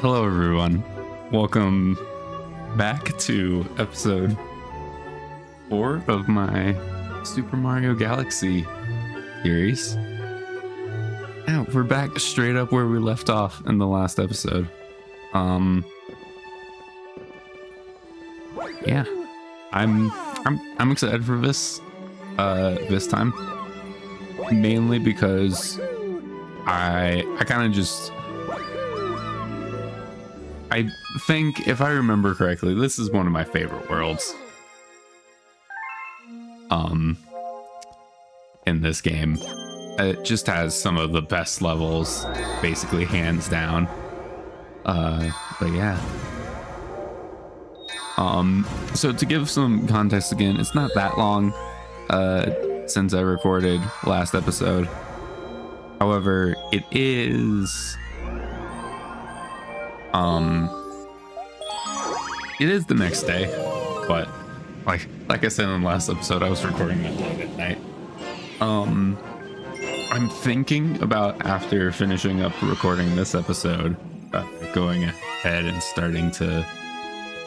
Hello, everyone. Welcome back to episode 4 of my Super Mario Galaxy series. Yeah, we're back straight up where we left off in the last episode. Yeah, I'm excited for this time, mainly because I kind of just. I think, if I remember correctly, this is one of my favorite worlds. In this game, it just has some of the best levels, basically hands down. But yeah. So to give some context again, it's not that long since I recorded last episode. However, it is. It is the next day, but like I said in the last episode, I was recording that late at night. I'm thinking about, after finishing up recording this episode, going ahead and starting to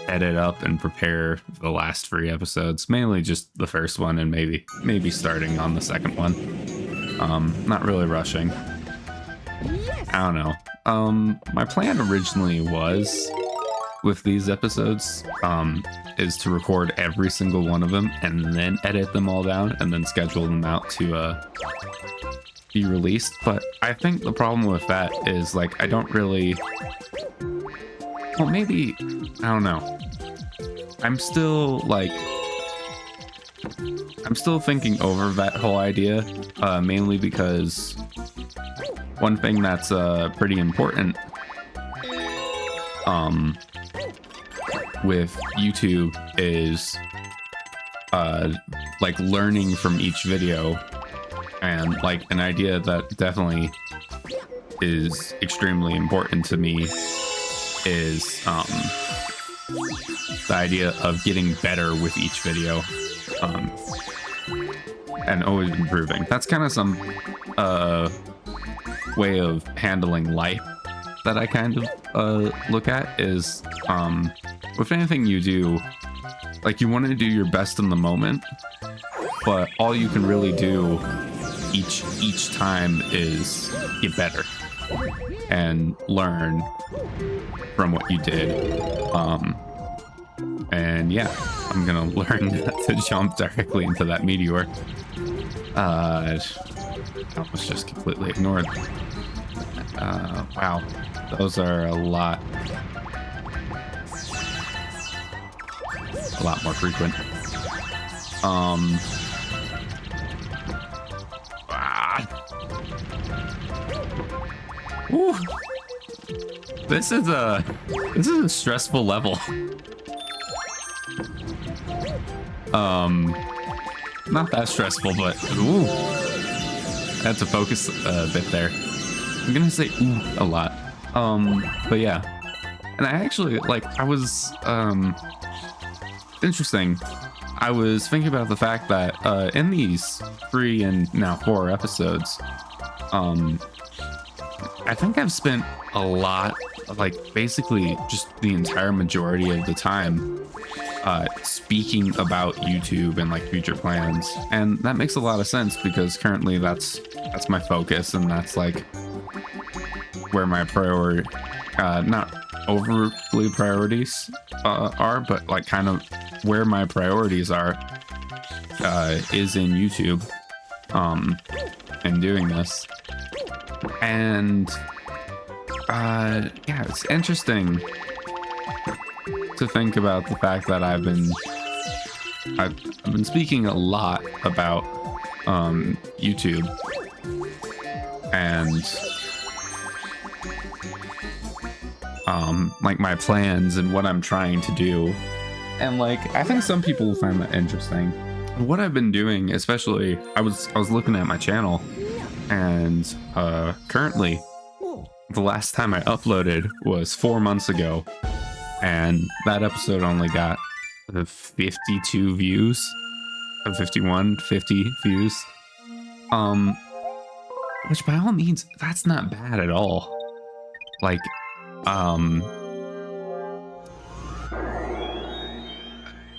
edit up and prepare the last 3 episodes, mainly just the first one, and maybe starting on the second one. Not really rushing. I don't know. My plan originally was, with these episodes, is to record every single one of them and then edit them all down and then schedule them out to be released. But I think the problem with that is, like, I don't really, well, maybe, I don't know. I'm still thinking over that whole idea, mainly because one thing that's pretty important with YouTube is like learning from each video, and like an idea that definitely is extremely important to me is the idea of getting better with each video, and always improving. That's kind of some way of handling life that I kind of look at is, with anything you do, like, you want to do your best in the moment, but all you can really do each time is get better and learn from what you did. And yeah, I'm gonna learn to jump directly into that meteor. That was just completely ignored. Wow, those are a lot more frequent. Woo. This is a stressful level. Not that stressful, but ooh, I had to focus a bit there. I'm gonna say ooh a lot. But yeah, and I actually, like, I was interesting. I was thinking about the fact that in these 3 and now 4 episodes, I think I've spent a lot, like basically just the entire majority of the time, speaking about YouTube and like future plans, and that makes a lot of sense because currently that's my focus, and that's like where my priority, not overly priorities are, but like kind of where my priorities are is in YouTube, and doing this. And yeah, it's interesting to think about the fact that I've been speaking a lot about YouTube and like my plans and what I'm trying to do, and like I think some people will find that interesting. What I've been doing, especially, I was looking at my channel, and currently the last time I uploaded was 4 months ago, and that episode only got 52 views, 50 views, which by all means, that's not bad at all. Like, um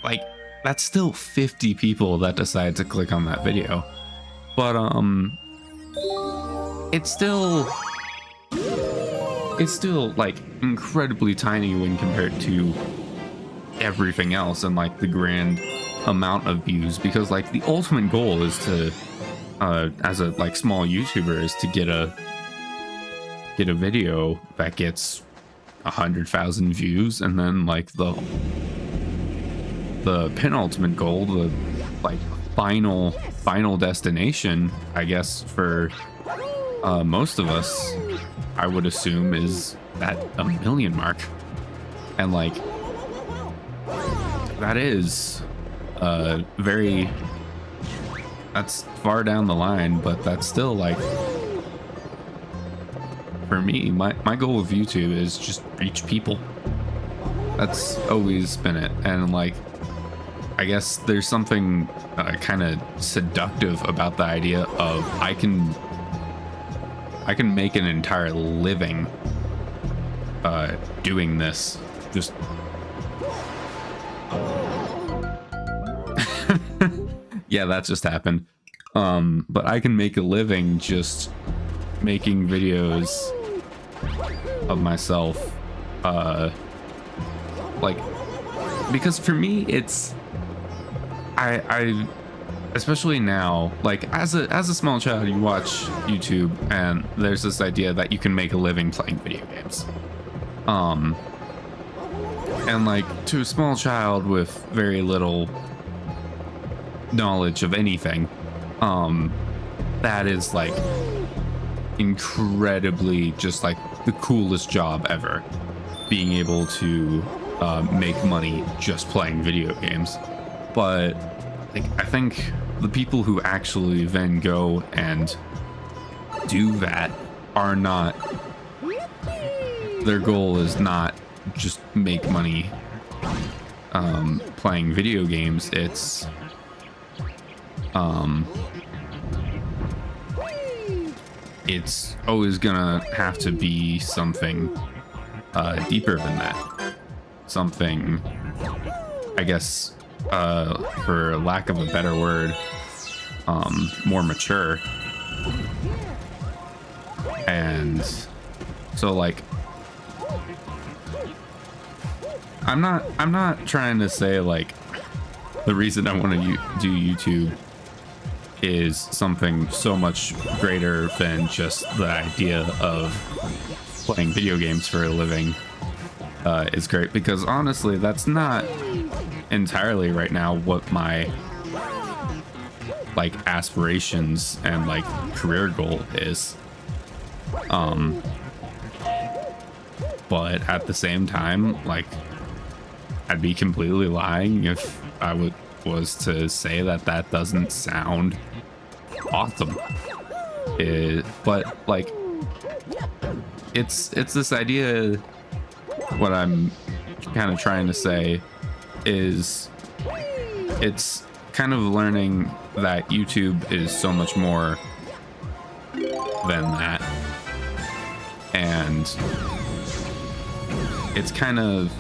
like that's still 50 people that decide to click on that video. But it's still like incredibly tiny when compared to everything else and like the grand amount of views, because like the ultimate goal is to as a like small YouTuber is to get a video that gets 100,000 views, and then like the penultimate goal, the like final destination, I guess, for most of us, I would assume, is that 1 million mark. And like that is that's far down the line, but that's still like, for me, my goal with YouTube is just reach people. That's always been it. And like, I guess there's something kind of seductive about the idea of I can make an entire living doing this. Just yeah, that just happened. But I can make a living just making videos of myself, like, because for me it's I especially now, like as a small child, you watch YouTube and there's this idea that you can make a living playing video games, and like to a small child with very little knowledge of anything, that is like incredibly just like the coolest job ever, being able to make money just playing video games. But like, I think the people who actually then go and do that are not, their goal is not just make money playing video games. It's always gonna have to be something deeper than that, something, I guess, for lack of a better word, more mature. And so like, I'm not trying to say like the reason I want to do YouTube is something so much greater than just the idea of playing video games for a living is great, because honestly that's not entirely right now what my like aspirations and like career goal is. But at the same time, like, I'd be completely lying if I was to say that doesn't sound awesome. But like, it's this idea, what I'm kind of trying to say is it's kind of learning that YouTube is so much more than that, and it's kind of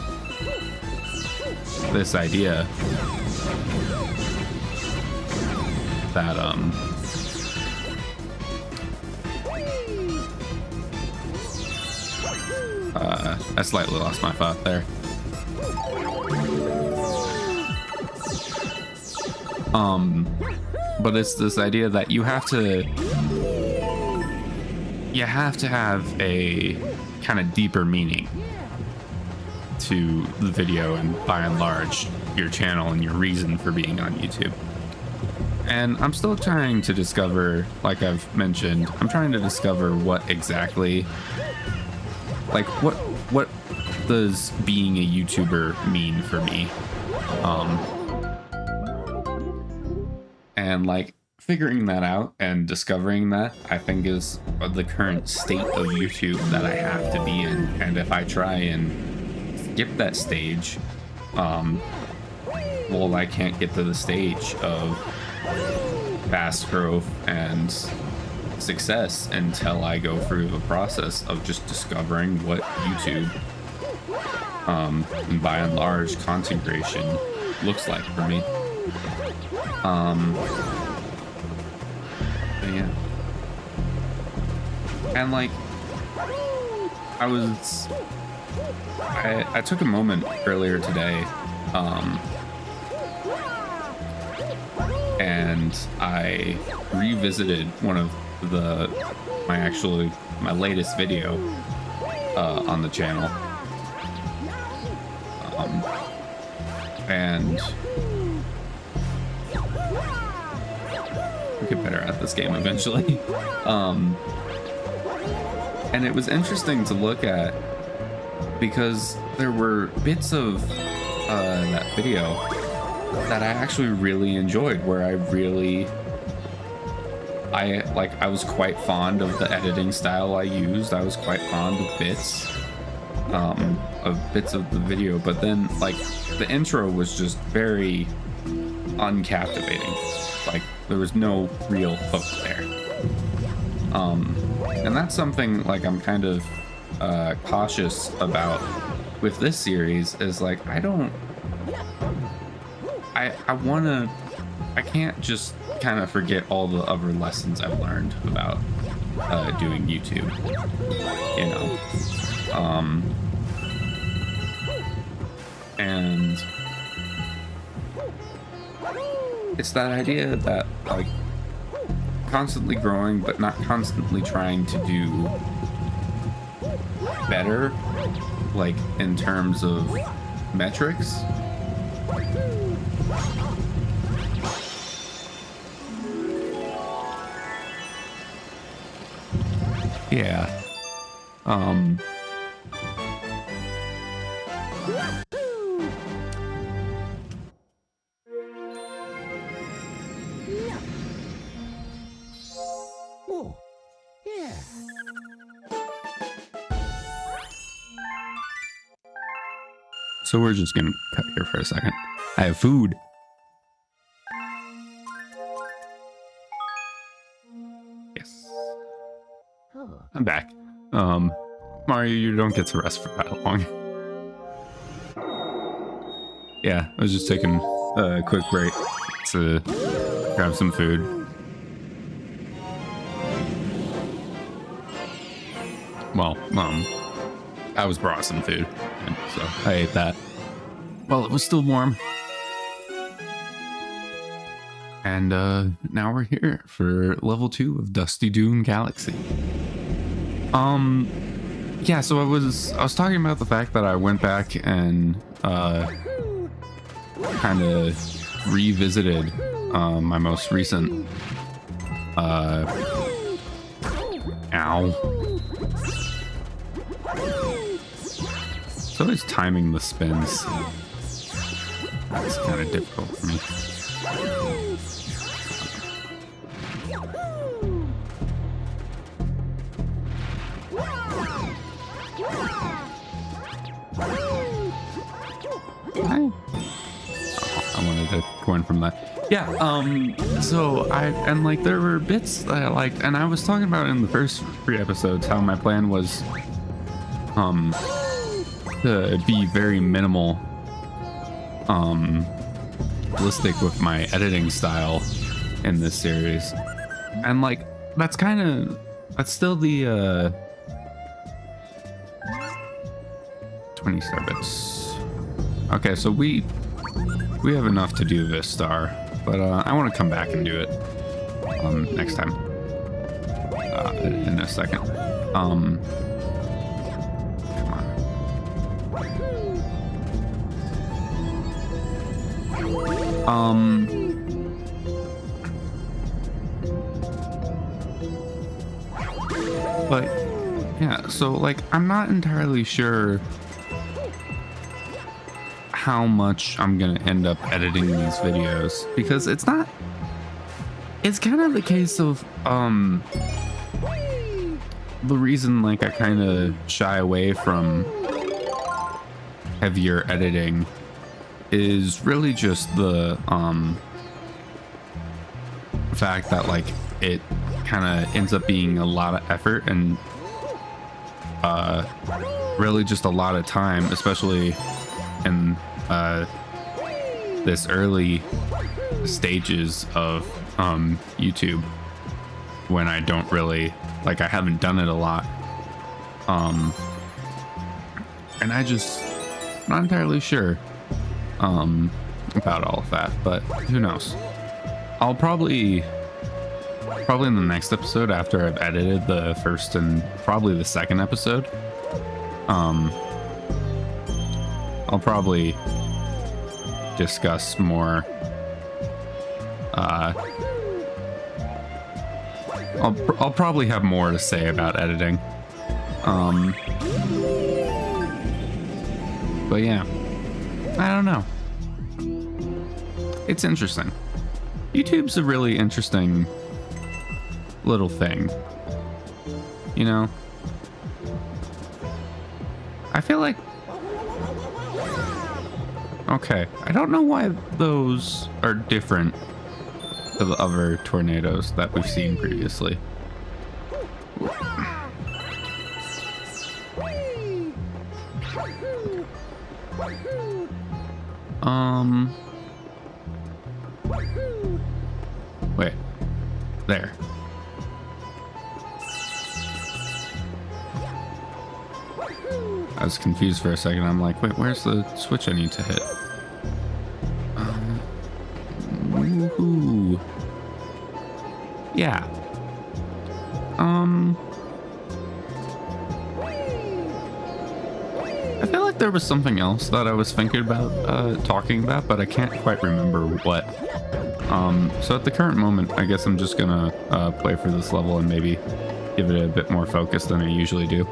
this idea that I slightly lost my thought there. But it's this idea that you have to have a kind of deeper meaning to the video, and by and large your channel and your reason for being on YouTube. And I'm still trying to discover, like I've mentioned, I'm trying to discover what exactly, like what does being a YouTuber mean for me, and like figuring that out and discovering that, I think, is the current state of YouTube that I have to be in. And if I try and skip that stage, well, I can't get to the stage of fast growth and success until I go through the process of just discovering what YouTube, and by and large, content creation looks like for me. But yeah. And like, I took a moment earlier today, and I revisited one of my latest video on the channel, and I'll get better at this game eventually. And it was interesting to look at because there were bits of that video that I actually really enjoyed, where I was quite fond of the editing style I used. I was quite fond of bits of the video, but then like the intro was just very uncaptivating. Like there was no real hook there. And that's something like I'm kind of cautious about with this series, is like I can't just kind of forget all the other lessons I've learned about doing YouTube, you know. And it's that idea that like constantly growing but not constantly trying to do better, like in terms of metrics. Yeah. Oh, yeah. So we're just gonna cut here for a second. I have food. Yes. Oh. I'm back. Mario, you don't get to rest for that long. Yeah, I was just taking a quick break to grab some food. Well, I was brought some food, and so I ate that while it was still warm. And now we're here for level 2 of Dusty Dune Galaxy. Yeah, so I was talking about the fact that I went back and kind of revisited my most recent It's always timing the spins. That's kind of difficult for me. I wanted to go in from that. Yeah, so there were bits that I liked, and I was talking about in the first 3 episodes how my plan was to be very minimal, realistic with my editing style in this series. And like that's still the 27 bits. Okay, so we have enough to do this star, but I want to come back and do it next time in a second. Come on. But yeah, so like I'm not entirely sure how much I'm gonna end up editing these videos, because it's kind of the case of the reason like I kind of shy away from heavier editing is really just the fact that like it kind of ends up being a lot of effort and really just a lot of time, especially in this early stages of YouTube, when I don't really like, I haven't done it a lot, and I just not entirely sure about all of that, but who knows. I'll probably in the next episode, after I've edited the first and probably the second episode, I'll probably discuss more. I'll probably have more to say about editing. But yeah, I don't know. It's interesting. YouTube's a really interesting little thing, you know. I feel like, okay, I don't know why those are different to the other tornadoes that we've seen previously. Wait, there. I was confused for a second. I'm like, wait, where's the switch I need to hit? Woohoo. Yeah. I feel like there was something else that I was thinking about talking about, but I can't quite remember what. So at the current moment, I guess I'm just gonna play for this level and maybe give it a bit more focus than I usually do.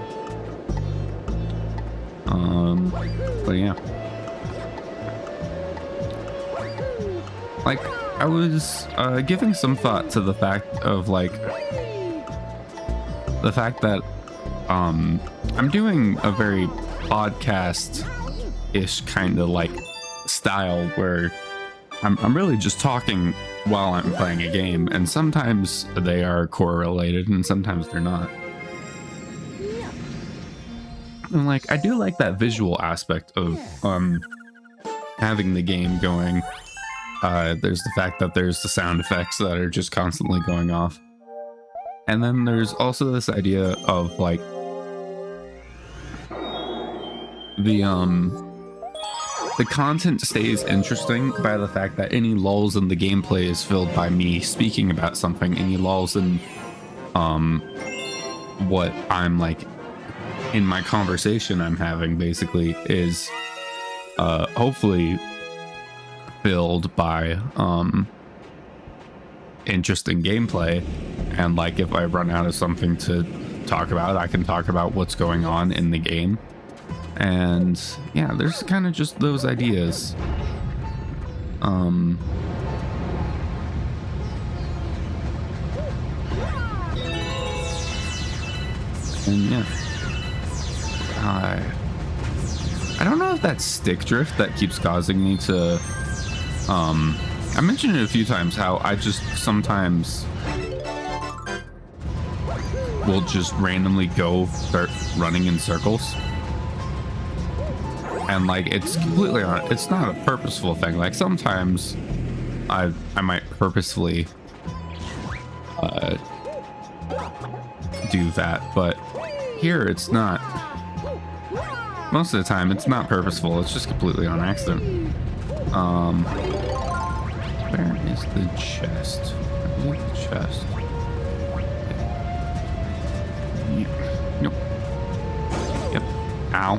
But yeah, like, I was giving some thought to the fact of like the fact that I'm doing a very podcast-ish kind of like style where I'm really just talking while I'm playing a game, and sometimes they are correlated and sometimes they're not. And like, I do like that visual aspect of having the game going. There's the fact that there's the sound effects that are just constantly going off, and then there's also this idea of like the content stays interesting by the fact that any lulls in the gameplay is filled by me speaking about something. Any lulls in what I'm like in my conversation I'm having basically is hopefully filled by interesting gameplay. And like, if I run out of something to talk about, I can talk about what's going on in the game. And yeah, there's kind of just those ideas. And yeah, I don't know if that's stick drift that keeps causing me to I mentioned it a few times how I just sometimes will just randomly start running in circles, and like, it's completely it's not a purposeful thing. Like, sometimes I might purposefully do that, but here it's not. Most of the time it's not purposeful, it's just completely on accident. Where is the chest? I believe the chest. Nope. Yep. Ow.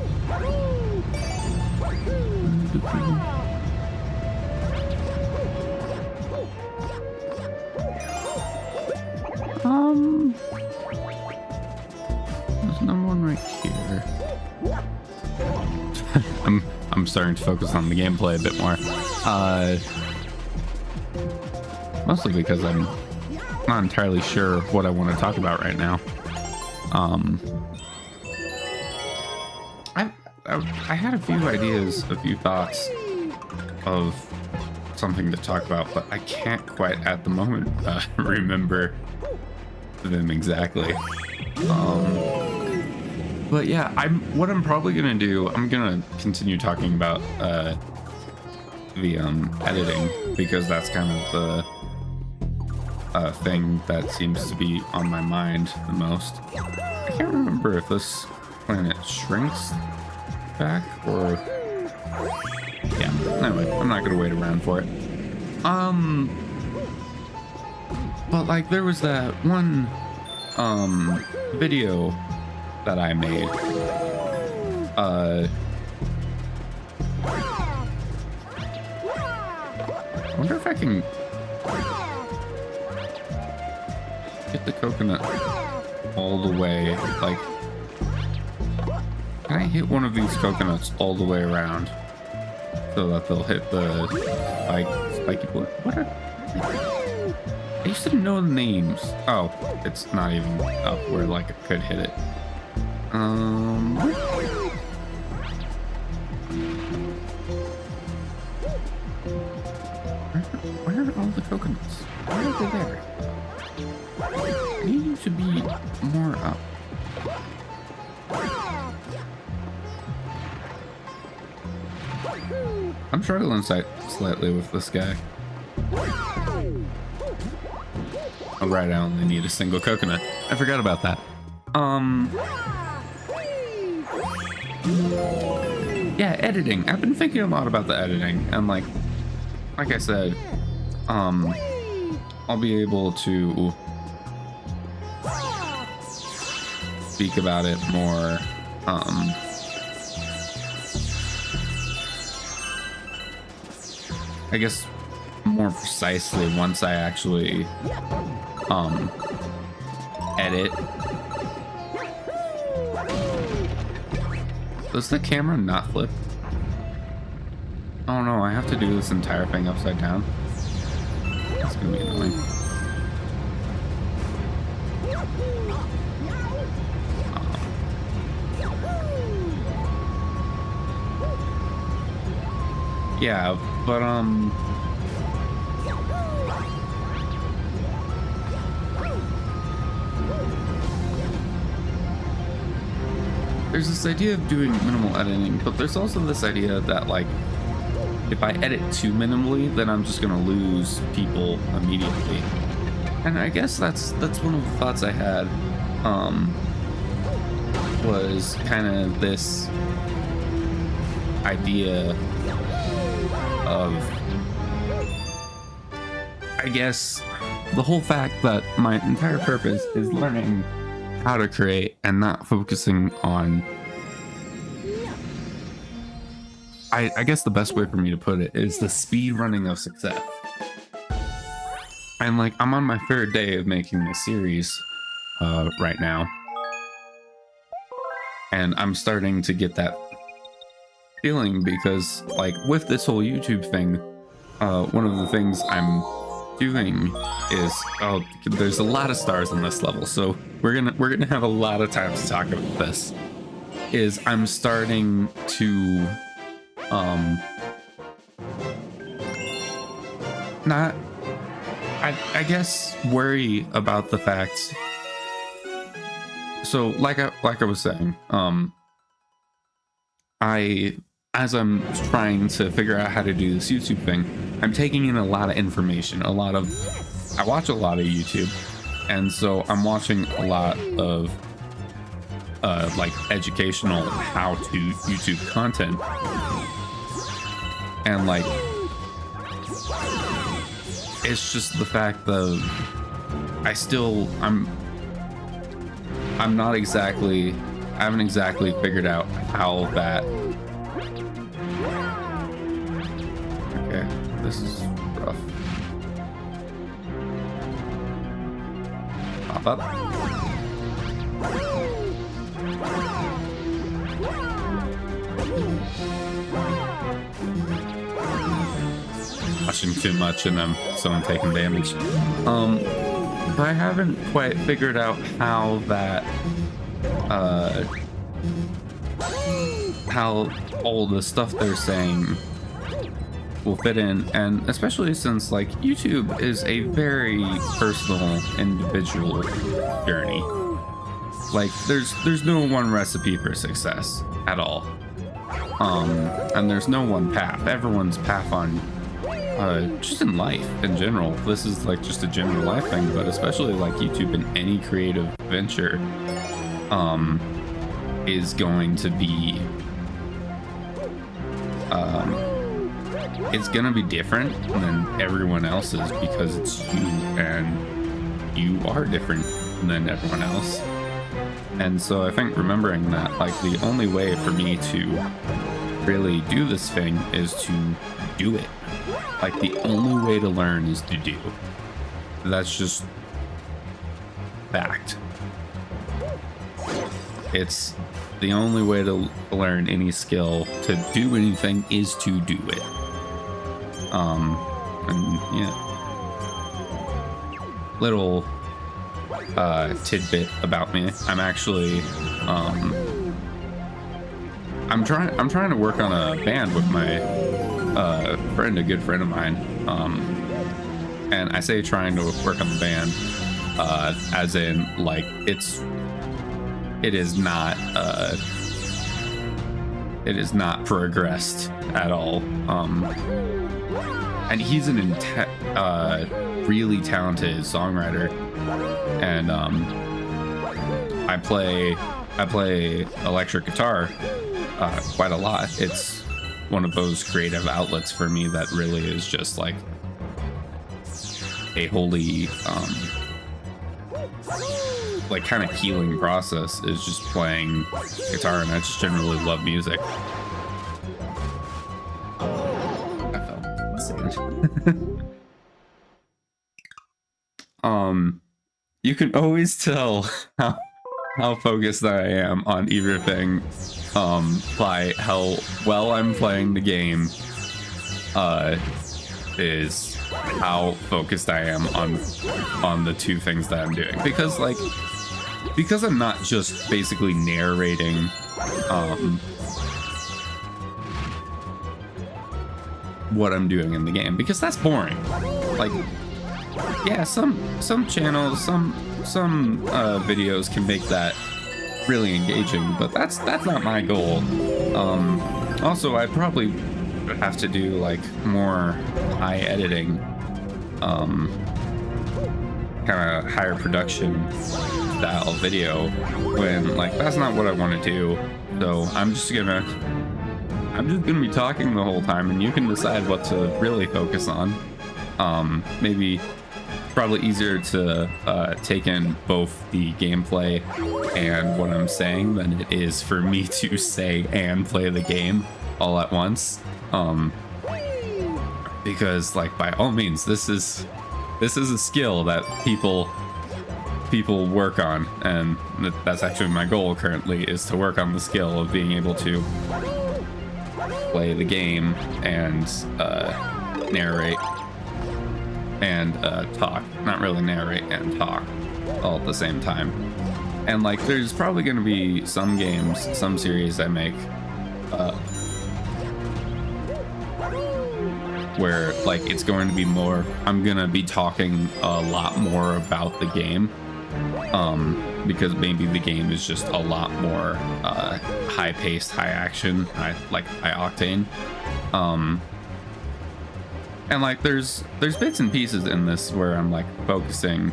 There's another one right here. I'm starting to focus on the gameplay a bit more. Mostly because I'm not entirely sure what I want to talk about right now. I had a few ideas, a few thoughts of something to talk about, but I can't quite at the moment remember them exactly. But yeah, what I'm probably gonna do, I'm gonna continue talking about the editing, because that's kind of the thing that seems to be on my mind the most. I can't remember if this planet shrinks back or yeah. Anyway, I'm not gonna wait around for it. But like there was that one video that I made. I wonder if I can get the coconut all the way, like, can I hit one of these coconuts all the way around so that they'll hit the spiky bullet? What are, I used to know the names. Oh, it's not even up where like I could hit it. Where are all the coconuts? Why are they there? They need to be more up. I'm struggling slightly with this guy. Oh, right, I only need a single coconut. I forgot about that. Yeah, editing. I've been thinking a lot about the editing, and like I said, I'll be able to speak about it more, I guess more precisely once I actually edit. Does the camera not flip? Oh no, I have to do this entire thing upside down. That's gonna be annoying. Yeah, but there's this idea of doing minimal editing, but there's also this idea that like if I edit too minimally, then I'm just gonna lose people immediately. And I guess that's one of the thoughts I had, was kind of this idea of, I guess, the whole fact that my entire purpose is learning how to create and not focusing on, I guess the best way for me to put it is the speed running of success. And like, I'm on my third day of making this series right now, and I'm starting to get that feeling because like with this whole YouTube thing, one of the things I'm doing is, oh, there's a lot of stars on this level, so we're gonna have a lot of time to talk about this. Is I'm starting to not, I guess, worry about the fact. So like I was saying, as I'm trying to figure out how to do this YouTube thing, I'm taking in a lot of information, I watch a lot of YouTube, and so I'm watching a lot of like educational how-to YouTube content, and like it's just the fact that I haven't exactly figured out how that. Okay, this is rough. Pop up. Watching too much and someone taking damage. But I haven't quite figured out how that how all the stuff they're saying will fit in, and especially since like YouTube is a very personal, individual journey. Like there's no one recipe for success at all. And there's no one path. Everyone's path on just in life in general. This is like just a general life thing, but especially like YouTube and any creative venture is going to be it's gonna be different than everyone else's because it's you, and you are different than everyone else. And so I think remembering that, like, the only way for me to really do this thing is to do it. Like, the only way to learn is to do. That's just fact. It's the only way to learn any skill, to do anything, is to do it. And yeah, little tidbit about me. I'm actually I'm trying to work on a band with my friend, a good friend of mine. And I say trying to work on the band as in like it is not progressed at all. And he's an really talented songwriter, and I play electric guitar quite a lot. It's one of those creative outlets for me that really is just like a holy like kind of healing process, is just playing guitar, and I just generally love music. You can always tell how focused I am on either thing by how well I'm playing the game, is how focused I am on the two things that I'm doing. Because I'm not just basically narrating what I'm doing in the game, because that's boring. Like, yeah, some channels, some videos can make that really engaging, but that's not my goal. Also, I probably would have to do like more high editing, kind of higher production style video, when like that's not what I want to do. So I'm just gonna be talking the whole time, and you can decide what to really focus on. Maybe probably easier to take in both the gameplay and what I'm saying than it is for me to say and play the game all at once. Because like, by all means, this is a skill that people work on, and that's actually my goal currently, is to work on the skill of being able to play the game and narrate and talk. Not really narrate and talk all at the same time. And like, there's probably going to be some games, some series I make where like it's going to be more, I'm gonna be talking a lot more about the game, because maybe the game is just a lot more high paced, high action, high octane. And like there's bits and pieces in this where I'm like focusing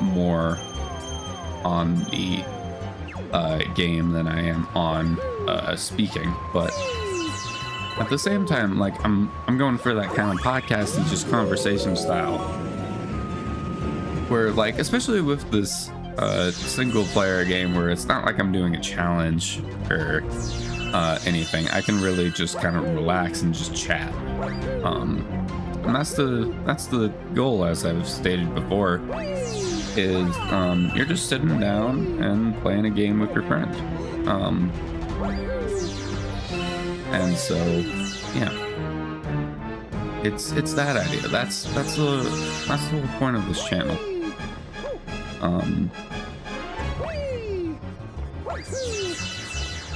more on the game than I am on speaking, but at the same time, like I'm going for that kind of podcasty, just conversation style, where like, especially with this single player game where it's not like I'm doing a challenge or anything, I can really just kind of relax and just chat. And that's the goal, as I've stated before, is you're just sitting down and playing a game with your friend. And so, yeah, it's that idea. That's the whole point of this channel.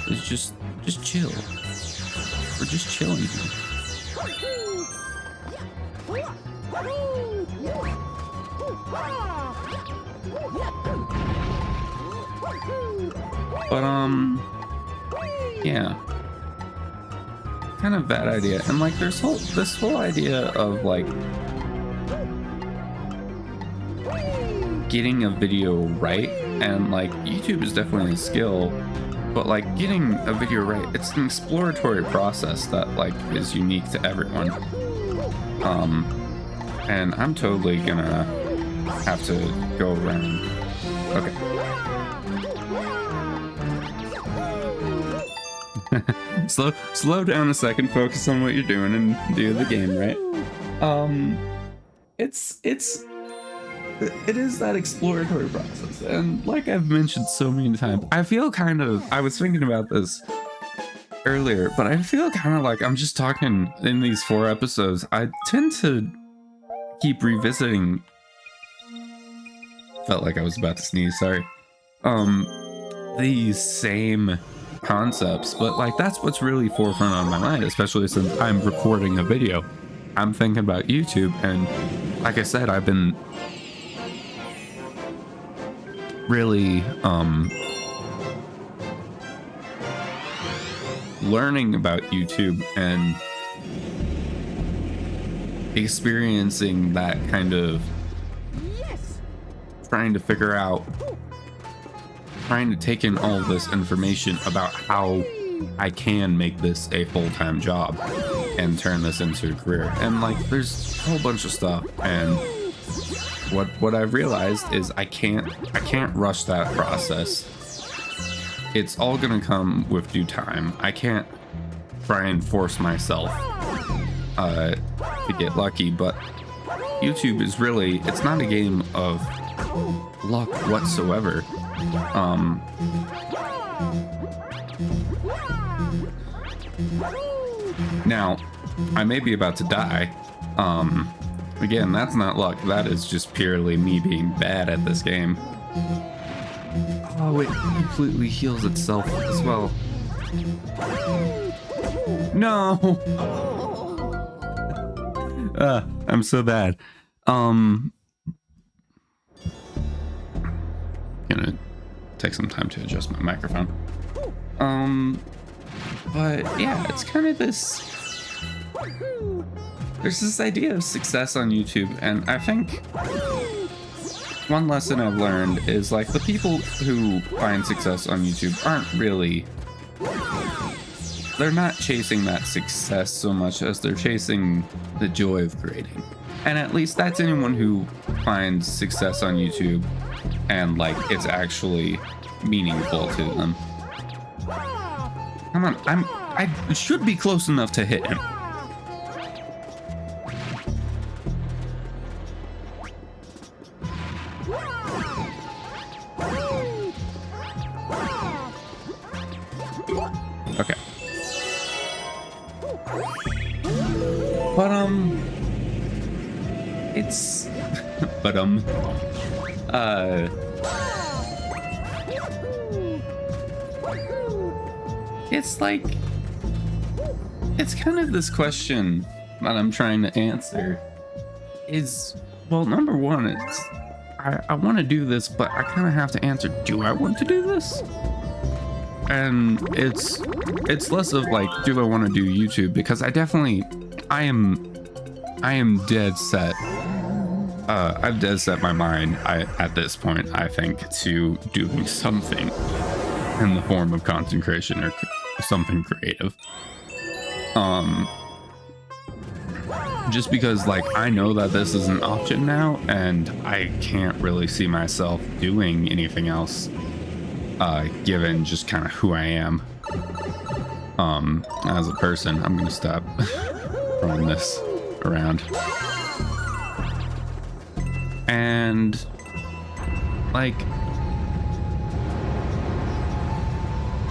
It's just chill. We're just chilling here. But yeah, kind of bad idea. And like there's this whole idea of like getting a video right, and like YouTube is definitely a skill, but like getting a video right, it's an exploratory process that like is unique to everyone. And I'm totally gonna have to go around. Okay. slow down a second, focus on what you're doing and do the game right. It is that exploratory process, and like I've mentioned so many times, I feel kind of, I was thinking about this earlier, but I feel kind of like I'm just talking in these 4 episodes. I tend to keep revisiting, felt like I was about to sneeze, sorry, these same concepts, but like that's what's really forefront on my mind, especially since I'm recording a video. I'm thinking about YouTube, and like I said, I've been really learning about YouTube and experiencing that kind of trying to figure out, trying to take in all of this information about how I can make this a full-time job and turn this into a career. And like there's a whole bunch of stuff, and what I've realized is I can't rush that process. It's all gonna come with due time. I can't try and force myself to get lucky, but YouTube is really, it's not a game of luck whatsoever. Now I may be about to die. Again, that's not luck, that is just purely me being bad at this game. Oh, it completely heals itself as well. No. I'm so bad. Gonna take some time to adjust my microphone. But yeah, it's kind of this, there's this idea of success on YouTube, and I think one lesson I've learned is like the people who find success on YouTube aren't really, they're not chasing that success so much as they're chasing the joy of creating. And at least that's anyone who finds success on YouTube and like it's actually meaningful to them. Come on, I should be close enough to hit him. Okay. But it's but it's like, it's kind of this question that I'm trying to answer is, well, number one, it's I want to do this, but I kind of have to answer, do I want to do this? And it's less of like, do I want to do YouTube? Because I am dead set. I've dead set my mind at this point, I think, to doing something in the form of content creation or something creative. Just because like I know that this is an option now, and I can't really see myself doing anything else, given just kind of who I am as a person. I'm gonna stop throwing this around. And like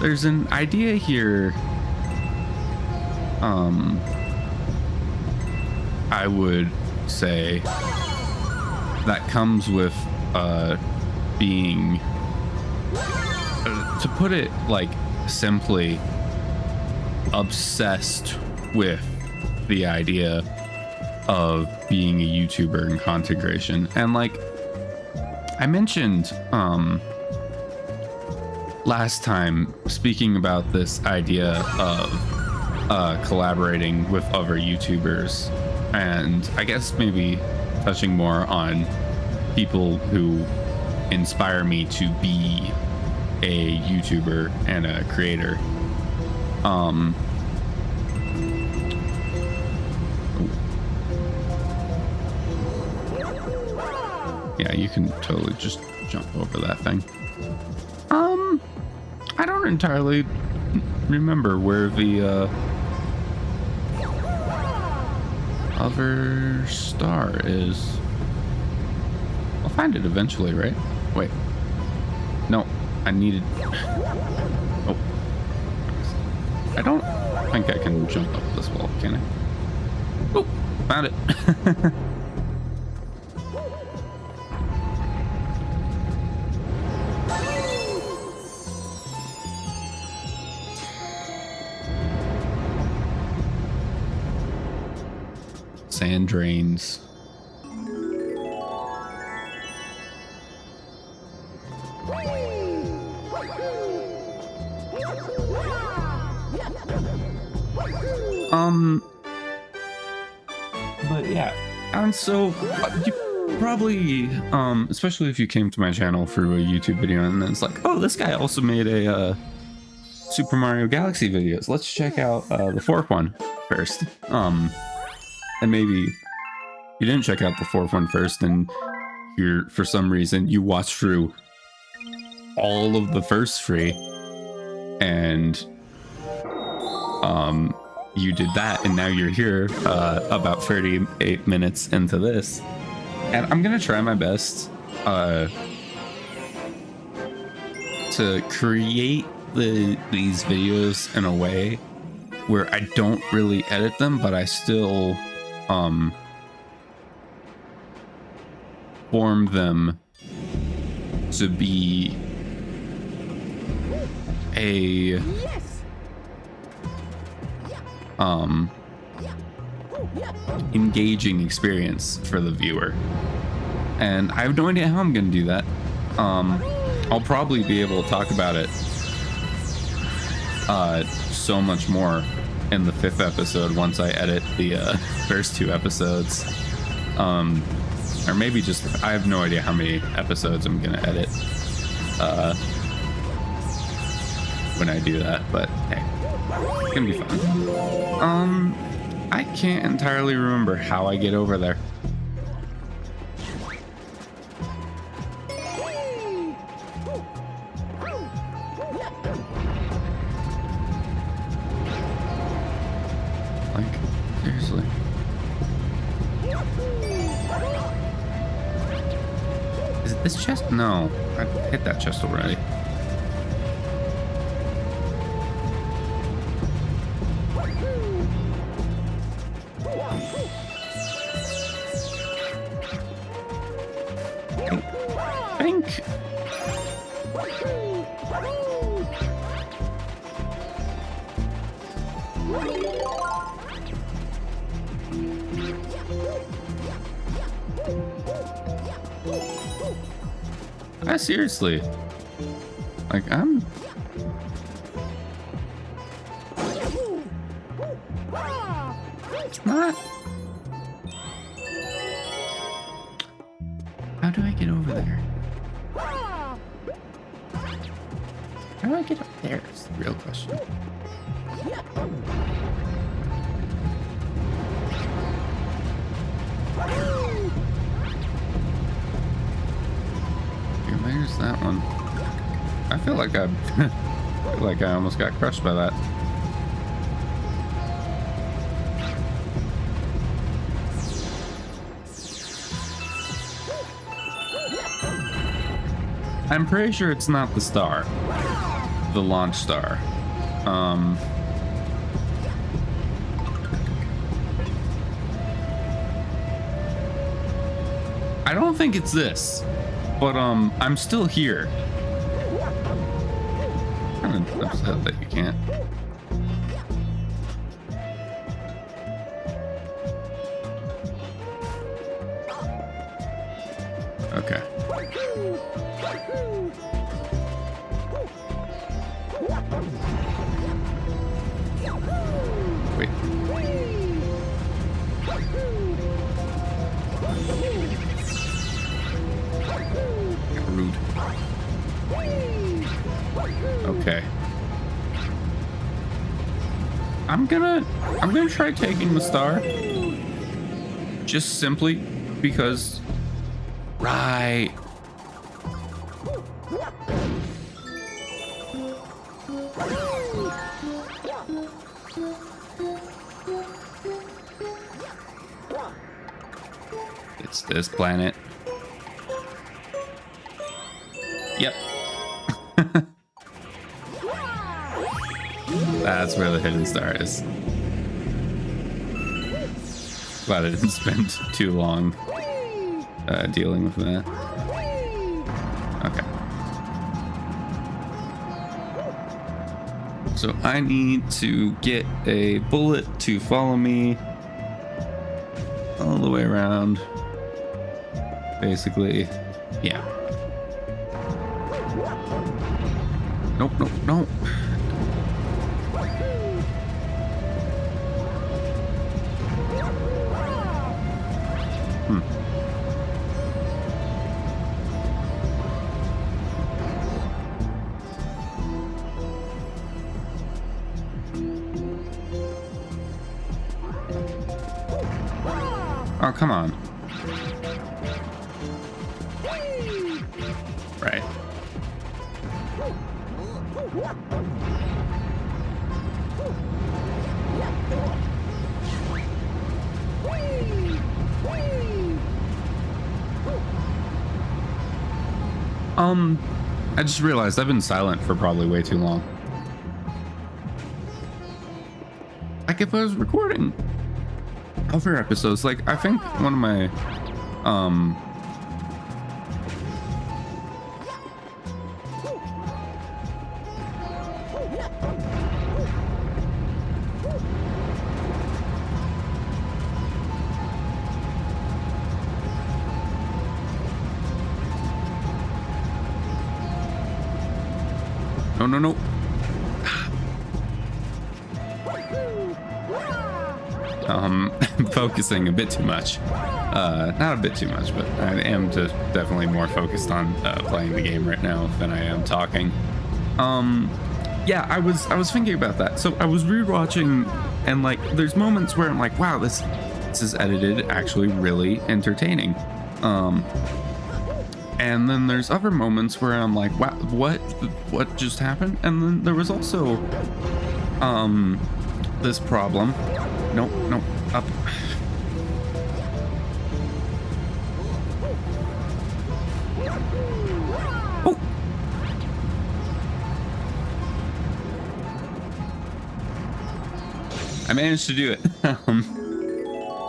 there's an idea here I would say that comes with being, to put it like simply, obsessed with the idea of being a YouTuber and content creation. And like I mentioned last time, speaking about this idea of collaborating with other YouTubers, and I guess maybe touching more on people who inspire me to be a YouTuber and a creator. Yeah, you can totally just jump over that thing. I don't entirely remember where the other star is. I'll find it eventually, right? Wait. No, I needed... Oh. I don't think I can jump up this wall, can I? Oh, found it. Sand drains. But yeah, and so you probably, especially if you came to my channel through a YouTube video and then it's like, oh, this guy also made a Super Mario Galaxy videos. Let's check out the fourth one first. And maybe you didn't check out the fourth one first, and you're, for some reason, you watched through all of the first three, and you did that, and now you're here about 38 minutes into this, and I'm gonna try my best to create these videos in a way where I don't really edit them, but I still form them to be a engaging experience for the viewer. And I have no idea how I'm gonna do that. I'll probably be able to talk about it so much more in the 5th episode once I edit the first 2 episodes, or maybe just, I have no idea how many episodes I'm gonna edit when I do that, but hey, it's gonna be fun. I can't entirely remember how I get over there. Like, seriously. Is it this chest? No, I hit that chest already. I think. Seriously, like I'm not. How do I get over there? How do I get up there is the real question. There's that one. I feel like I almost got crushed by that. I'm pretty sure it's not the star, the launch star. I don't think it's this. But I'm still here. Kind of upset that you can't. Wait. Rude. Okay. I'm gonna try taking the star. Just simply because. Right. It's this planet. Yep. That's where the hidden star is. Glad I didn't spend too long dealing with that. Okay. So I need to get a bullet to follow me all the way around. Basically, yeah. Nope, nope, nope. Oh, come on. Right. I just realized I've been silent for probably way too long. Like if I was recording other episodes, like I think one of my no. Focusing a bit too much. Not a bit too much, but I am just definitely more focused on playing the game right now than I am talking. Yeah, I was thinking about that. So I was rewatching, and like, there's moments where I'm like, wow, this is edited actually really entertaining. And then there's other moments where I'm like, wow, what just happened? And then there was also this problem. Nope, up. Oh. I managed to do it.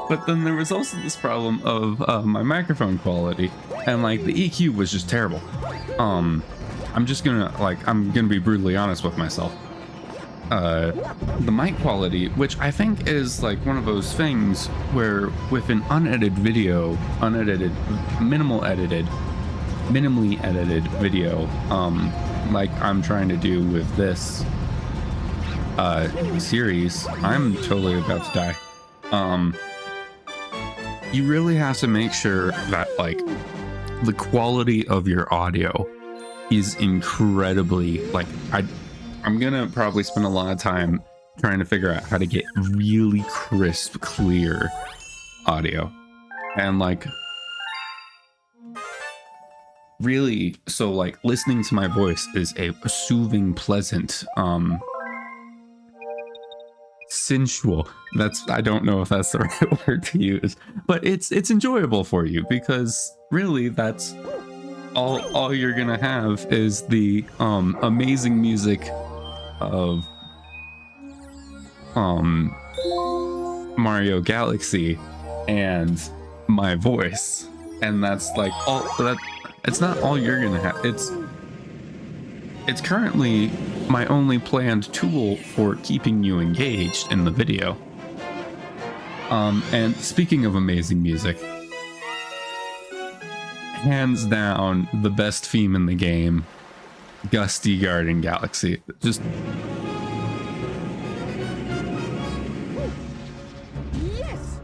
But then there was also this problem of my microphone quality, and like the EQ was just terrible. I'm gonna be brutally honest with myself. The mic quality, which I think is like one of those things where with an minimally edited video, like I'm trying to do with this series, I'm totally about to die. You really have to make sure that like the quality of your audio is incredibly, like, I'm gonna probably spend a lot of time trying to figure out how to get really crisp, clear audio. And like really, so like listening to my voice is a soothing, pleasant, sensual, I don't know if that's the right word to use, but it's enjoyable for you, because really that's all you're gonna have is the amazing music of Mario Galaxy and my voice, and that's like all that. It's not all you're gonna have. It's currently my only planned tool for keeping you engaged in the video. And speaking of amazing music, hands down the best theme in the game, Gusty Garden Galaxy. Just Yes.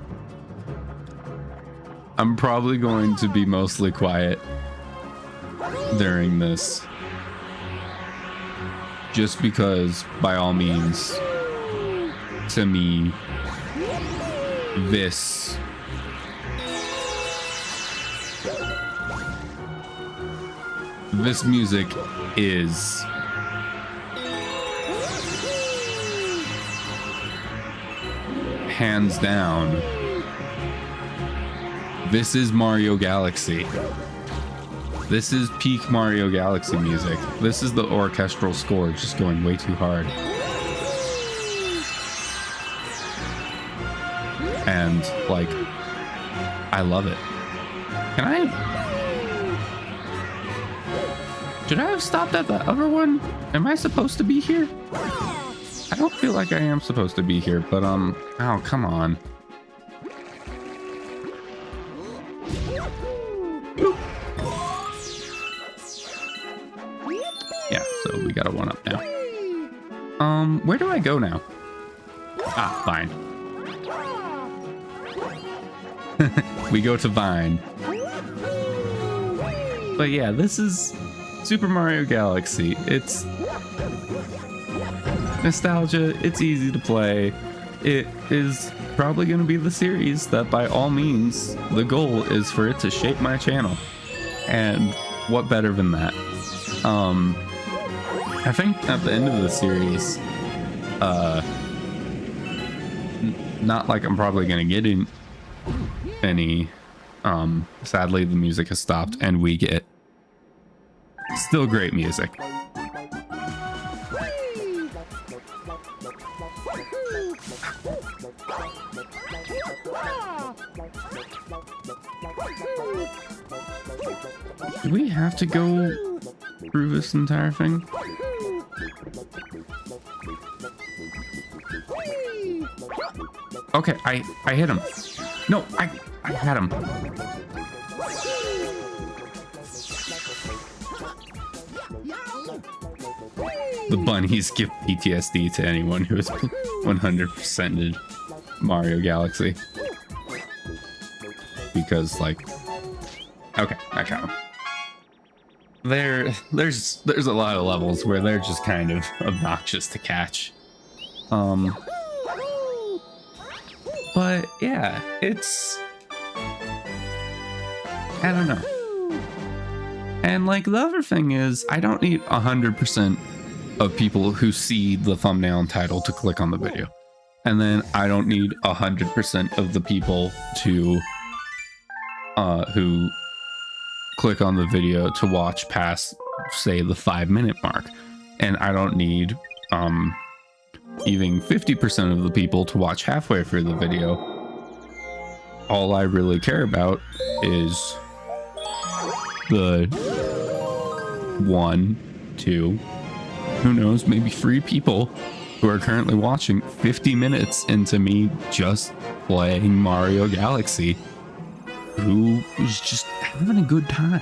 I'm probably going to be mostly quiet during this, just because, by all means, to me, this music is hands down, this is Mario Galaxy. This is peak Mario Galaxy music. This is the orchestral score just going way too hard. And, like, I love it. Should I have stopped at the other one? Am I supposed to be here? I don't feel like I am supposed to be here, but, oh, come on. Yeah, so we got a 1-up now. Where do I go now? Ah, fine. We go to Vine. But yeah, this is Super Mario Galaxy. It's nostalgia, it's easy to play. It is probably going to be the series that, by all means, the goal is for it to shape my channel. And what better than that? I think at the end of the series, not like I'm probably going to get in any, sadly the music has stopped and we get still great music. Do we have to go through this entire thing? Okay, I hit him. No, I had him. The bunnies give PTSD to anyone who has 100%ed Mario Galaxy. Because, like, okay, I got him. There's a lot of levels where they're just kind of obnoxious to catch. But yeah, it's, I don't know. And like the other thing is, I don't need 100% of people who see the thumbnail and title to click on the video. And then I don't need 100% of the people to who click on the video to watch past, say, the 5-minute mark. And I don't need even 50% of the people to watch halfway through the video. All I really care about is the 1, 2, who knows, maybe 3 people who are currently watching 50 minutes into me just playing Mario Galaxy, who is just having a good time.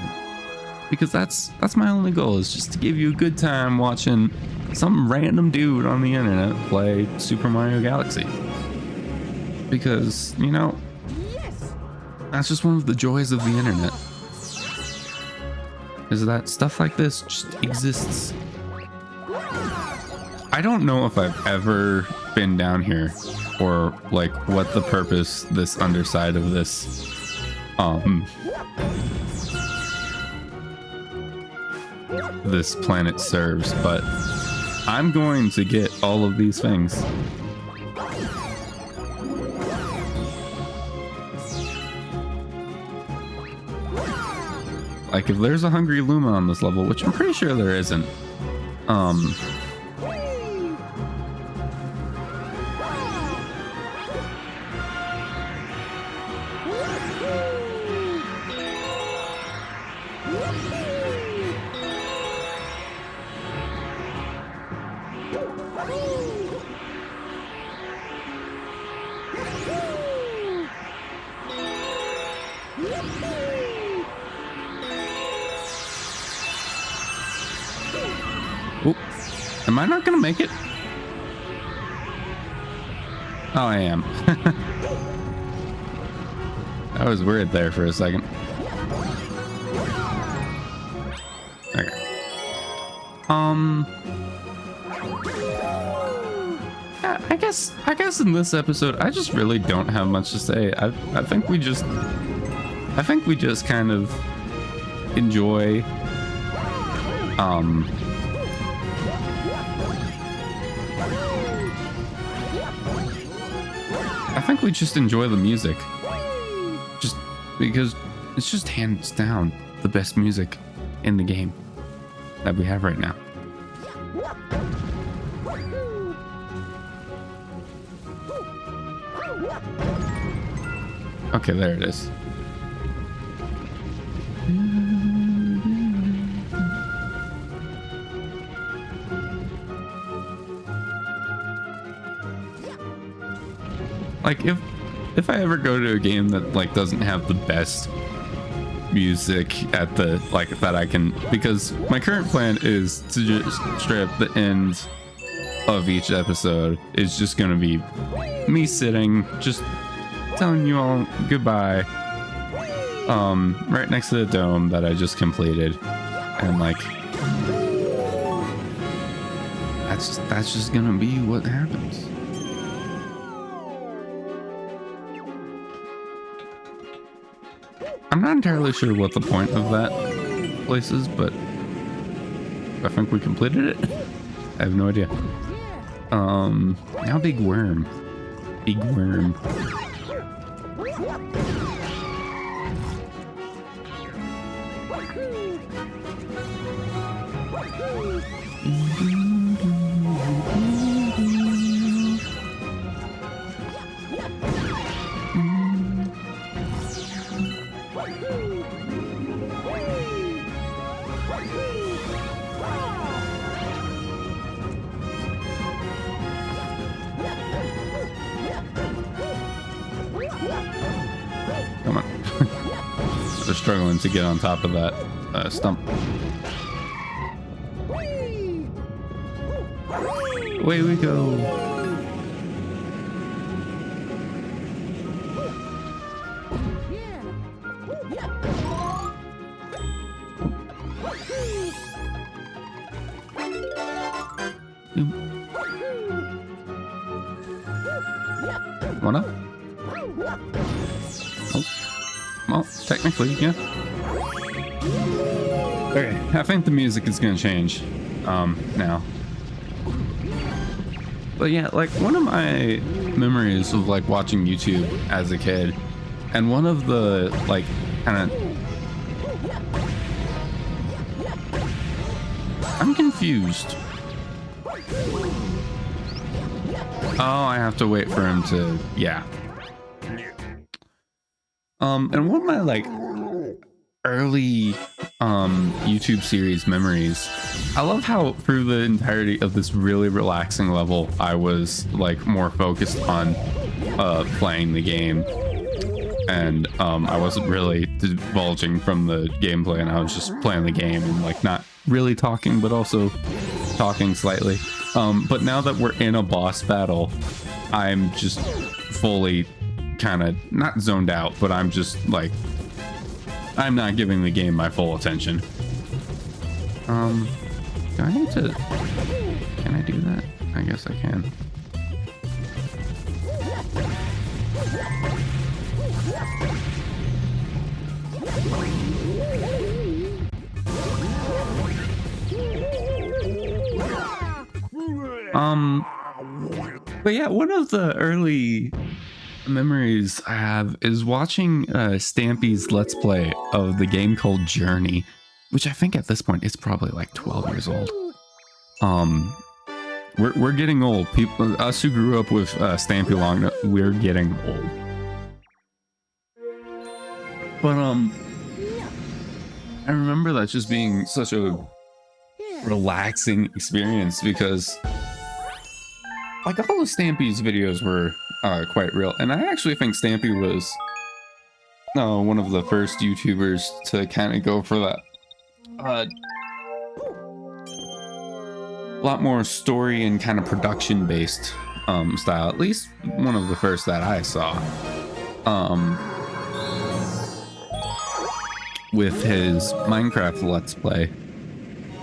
Because that's my only goal, is just to give you a good time watching some random dude on the internet play Super Mario Galaxy. Because, you know, that's just one of the joys of the internet, is that stuff like this just exists. I don't know if I've ever been down here, or like what the purpose this underside of this this planet serves, but I'm going to get all of these things. Like, if there's a Hungry Luma on this level, which I'm pretty sure there isn't, Am I not gonna make it? Oh, I am. That was weird there for a second. Okay. Yeah, I guess in this episode, I just really don't have much to say. I think we just kind of enjoy I think we just enjoy the music. Just because it's just hands down the best music in the game that we have right now. Okay, there it is. Like if I ever go to a game that like doesn't have the best music at the like that I can, because my current plan is to just strip the end of each episode is just gonna be me sitting just telling you all goodbye right next to the dome that I just completed, and like that's just gonna be what happens. I'm not entirely sure what the point of that place is, but I think we completed it. I have no idea. Now big worm. Big worm. Come on. They're struggling to get on top of that stump. Away we go. One up. Oh. Well, technically, yeah. Okay, I think the music is gonna change now. But yeah, like one of my memories of like watching YouTube as a kid, and one of the like kind of, I'm confused. Oh, I have to wait for him to, yeah. And one of my like early YouTube series memories, I love how through the entirety of this really relaxing level, I was like more focused on playing the game, and I wasn't really divulging from the gameplay, and I was just playing the game and like not really talking, but also talking slightly. But now that we're in a boss battle, I'm just fully kind of not zoned out, but I'm just like, I'm not giving the game my full attention. Do I need to, can I do that? I guess I can. But yeah, one of the early memories I have is watching Stampy's Let's Play of the game called Journey, which I think at this point is probably like 12 years old. We're getting old. People, us who grew up with Stampy long, we're getting old. But I remember that just being such a relaxing experience, because like all of Stampy's videos were quite real, and I actually think Stampy was one of the first YouTubers to kind of go for that a lot more story and kind of production based style. At least one of the first that I saw. With his Minecraft Let's Play.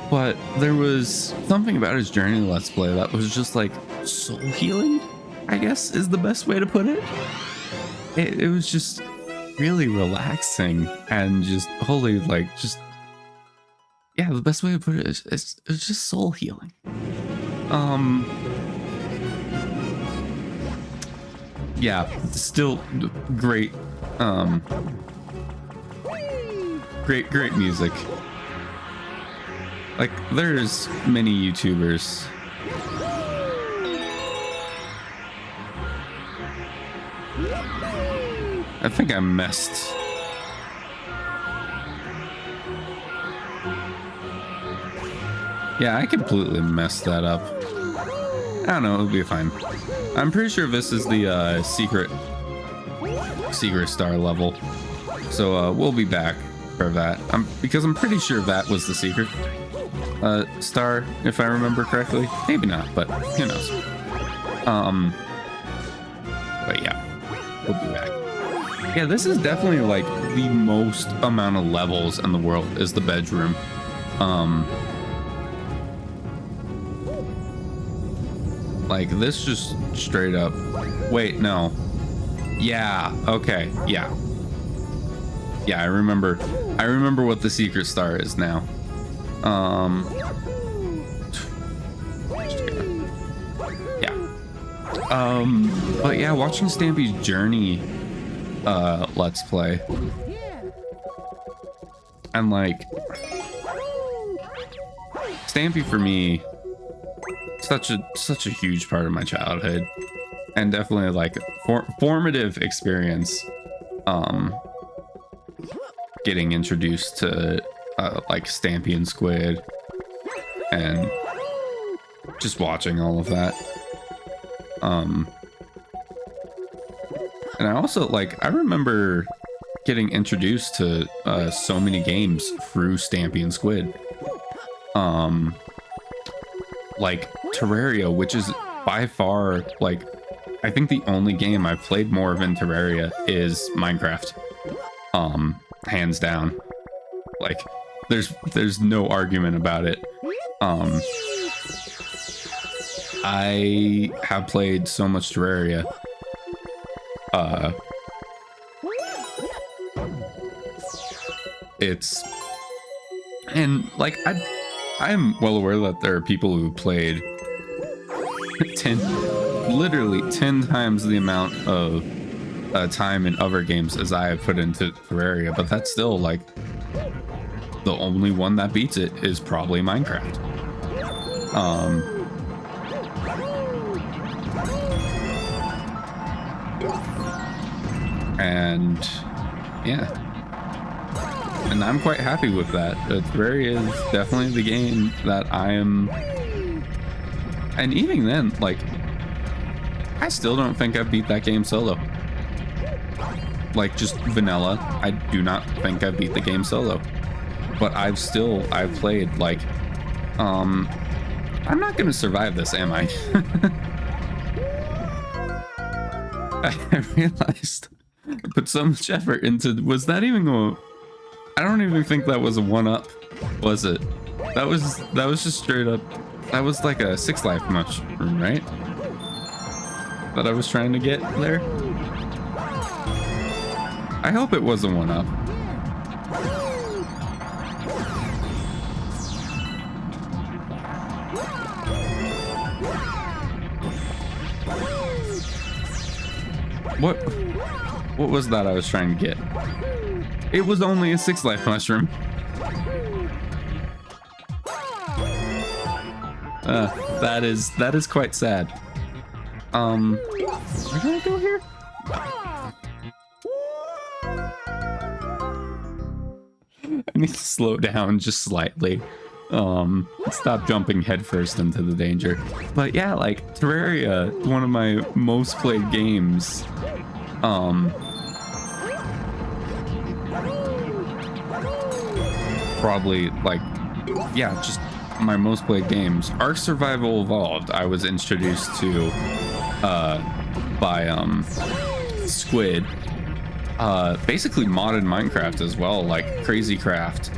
But there was something about his Journey Let's Play that was just like soul healing, I guess is the best way to put it. It was just really relaxing and just holy, like, just, yeah, the best way to put it is it's just soul healing. Yeah, still great, great music. Like, there's many YouTubers. I think I messed. Yeah, I completely messed that up. I don't know, it'll be fine. I'm pretty sure this is the secret star level. So we'll be back for that. Because I'm pretty sure that was the secret star, if I remember correctly. Maybe not, but who knows. But yeah, we'll be back. Yeah, this is definitely like the most amount of levels in the world is the bedroom. Like this just straight up. Wait, no. Yeah, okay, yeah. Yeah, I remember what the secret star is now. Yeah. But yeah, watching Stampy's Journey Let's Play. And like Stampy for me, such a huge part of my childhood, and definitely like formative experience. Getting introduced to like Stampy and Squid, and just watching all of that. And I also like I remember getting introduced to so many games through Stampy and Squid. Like Terraria, which is by far like I think the only game I've played more of in Terraria is Minecraft. Hands down. Like there's no argument about it. I have played so much Terraria. It's and like I'm well aware that there are people who played literally 10 times the amount of time in other games as I have put into Terraria, but that's still like the only one that beats it is probably Minecraft. And yeah, and I'm quite happy with that. Terraria is definitely the game that I am, and even then, like, I still don't think I beat that game solo. Like, just vanilla, I do not think I beat the game solo. But I've played, like, I'm not gonna survive this, am I? I realized I put so much effort into, was that even I don't even think that was a 1-up, was it? That was just straight up, that was like a 6 life mushroom, right? That I was trying to get there. I hope it was a 1-up. What was that I was trying to get? It was only a 6 life mushroom. That is quite sad. Where did I go here? I need to slow down just slightly. Stop jumping headfirst into the danger. But yeah, like Terraria, one of my most played games. Probably like, yeah, just my most played games, Ark Survival Evolved, I was introduced to by Squid. Basically modded Minecraft as well, like Crazy Craft,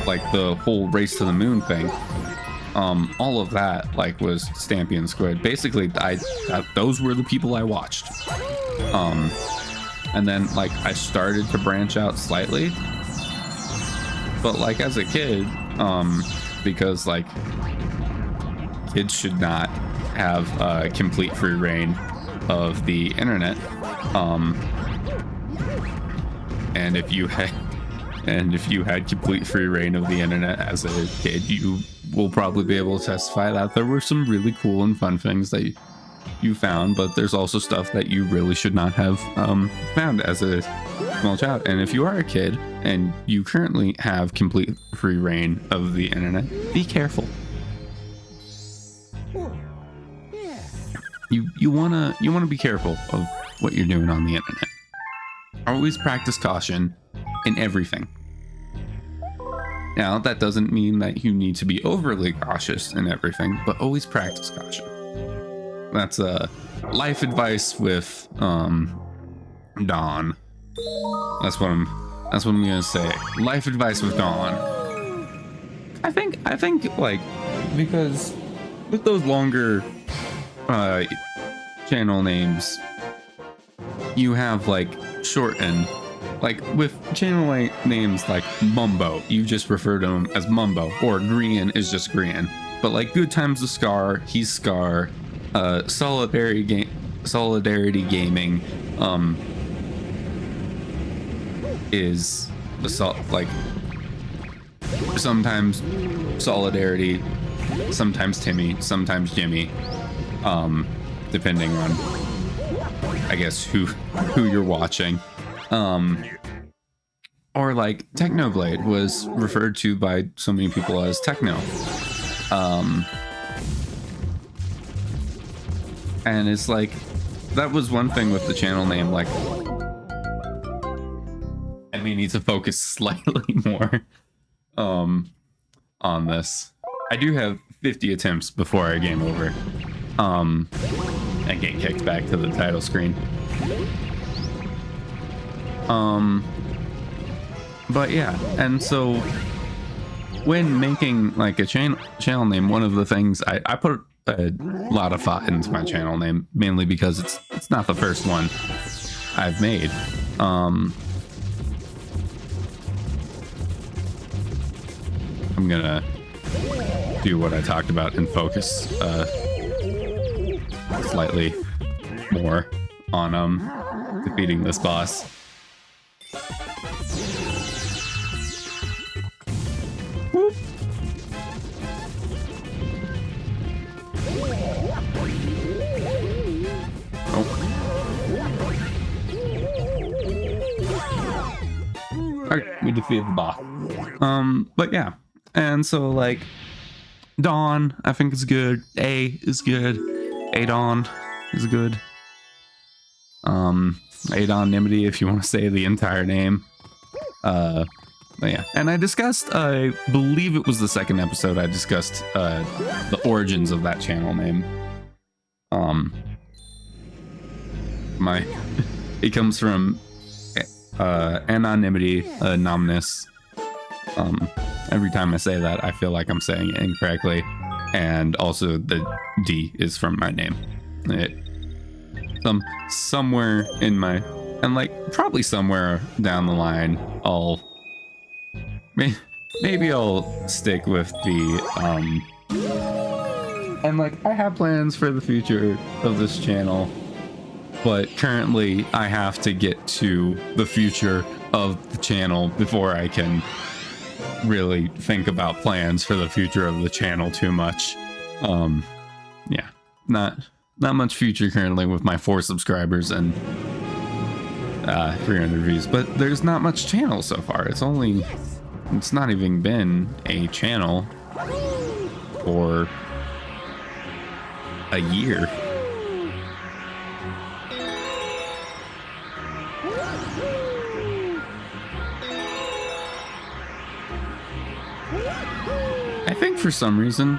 like the whole Race to the Moon thing. All of that like was Stampy and Squid. Basically, those were the people I watched. And then like I started to branch out slightly, but like as a kid, because like kids should not have complete free reign of the internet. And if you had complete free reign of the internet as a kid, you will probably be able to testify that there were some really cool and fun things that you found, but there's also stuff that you really should not have found as a small child. And if you are a kid and you currently have complete free reign of the internet, be careful. Oh, yeah. You wanna be careful of what you're doing on the internet. Always practice caution in everything. Now, that doesn't mean that you need to be overly cautious in everything, but always practice caution. That's life advice with Dawn. That's what I'm gonna say. Life advice with Dawn. I think like, because with those longer channel names, you have like shortened, like with channel names like Mumbo, you just refer to him as Mumbo, or Grian is just Grian. But like Good Times with Scar, he's Scar. Solidarity Gaming is like sometimes Solidarity, sometimes Timmy, sometimes Jimmy, depending on, I guess, who you're watching. Or like Technoblade was referred to by so many people as Techno. And it's like, that was one thing with the channel name, like, I may need to focus slightly more on this. I do have 50 attempts before I game over and get kicked back to the title screen. But yeah, and so when making like a channel name, one of the things I put a lot of thought into my channel name, mainly because it's not the first one I've made. I'm gonna do what I talked about and focus slightly more on defeating this boss. Whoop. Alright, we defeated the boss. But yeah, and so like Dawn, I think is good. A is good. Adon is good. Adonymity, if you want to say the entire name. But yeah, and I discussed, I believe it was the second episode, I discussed the origins of that channel name. It comes from anonymity, nomnus. Every time I say that, I feel like I'm saying it incorrectly. And also the D is from my name. Somewhere in my, and like probably somewhere down the line, maybe I'll stick with the, and like I have plans for the future of this channel, but currently I have to get to the future of the channel before I can really think about plans for the future of the channel too much. Yeah, not much future currently with my 4 subscribers and 300 views, but there's not much channel so far. It's not even been a channel for a year. for some reason,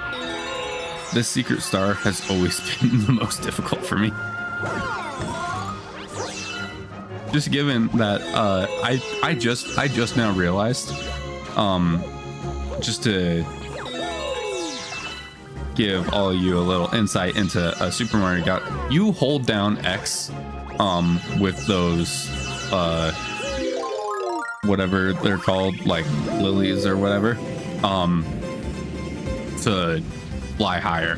this secret star has always been the most difficult for me. Just given that I just now realized, just to give all of you a little insight into Super Mario Galaxy, you hold down X with those whatever they're called, like lilies or whatever, to fly higher.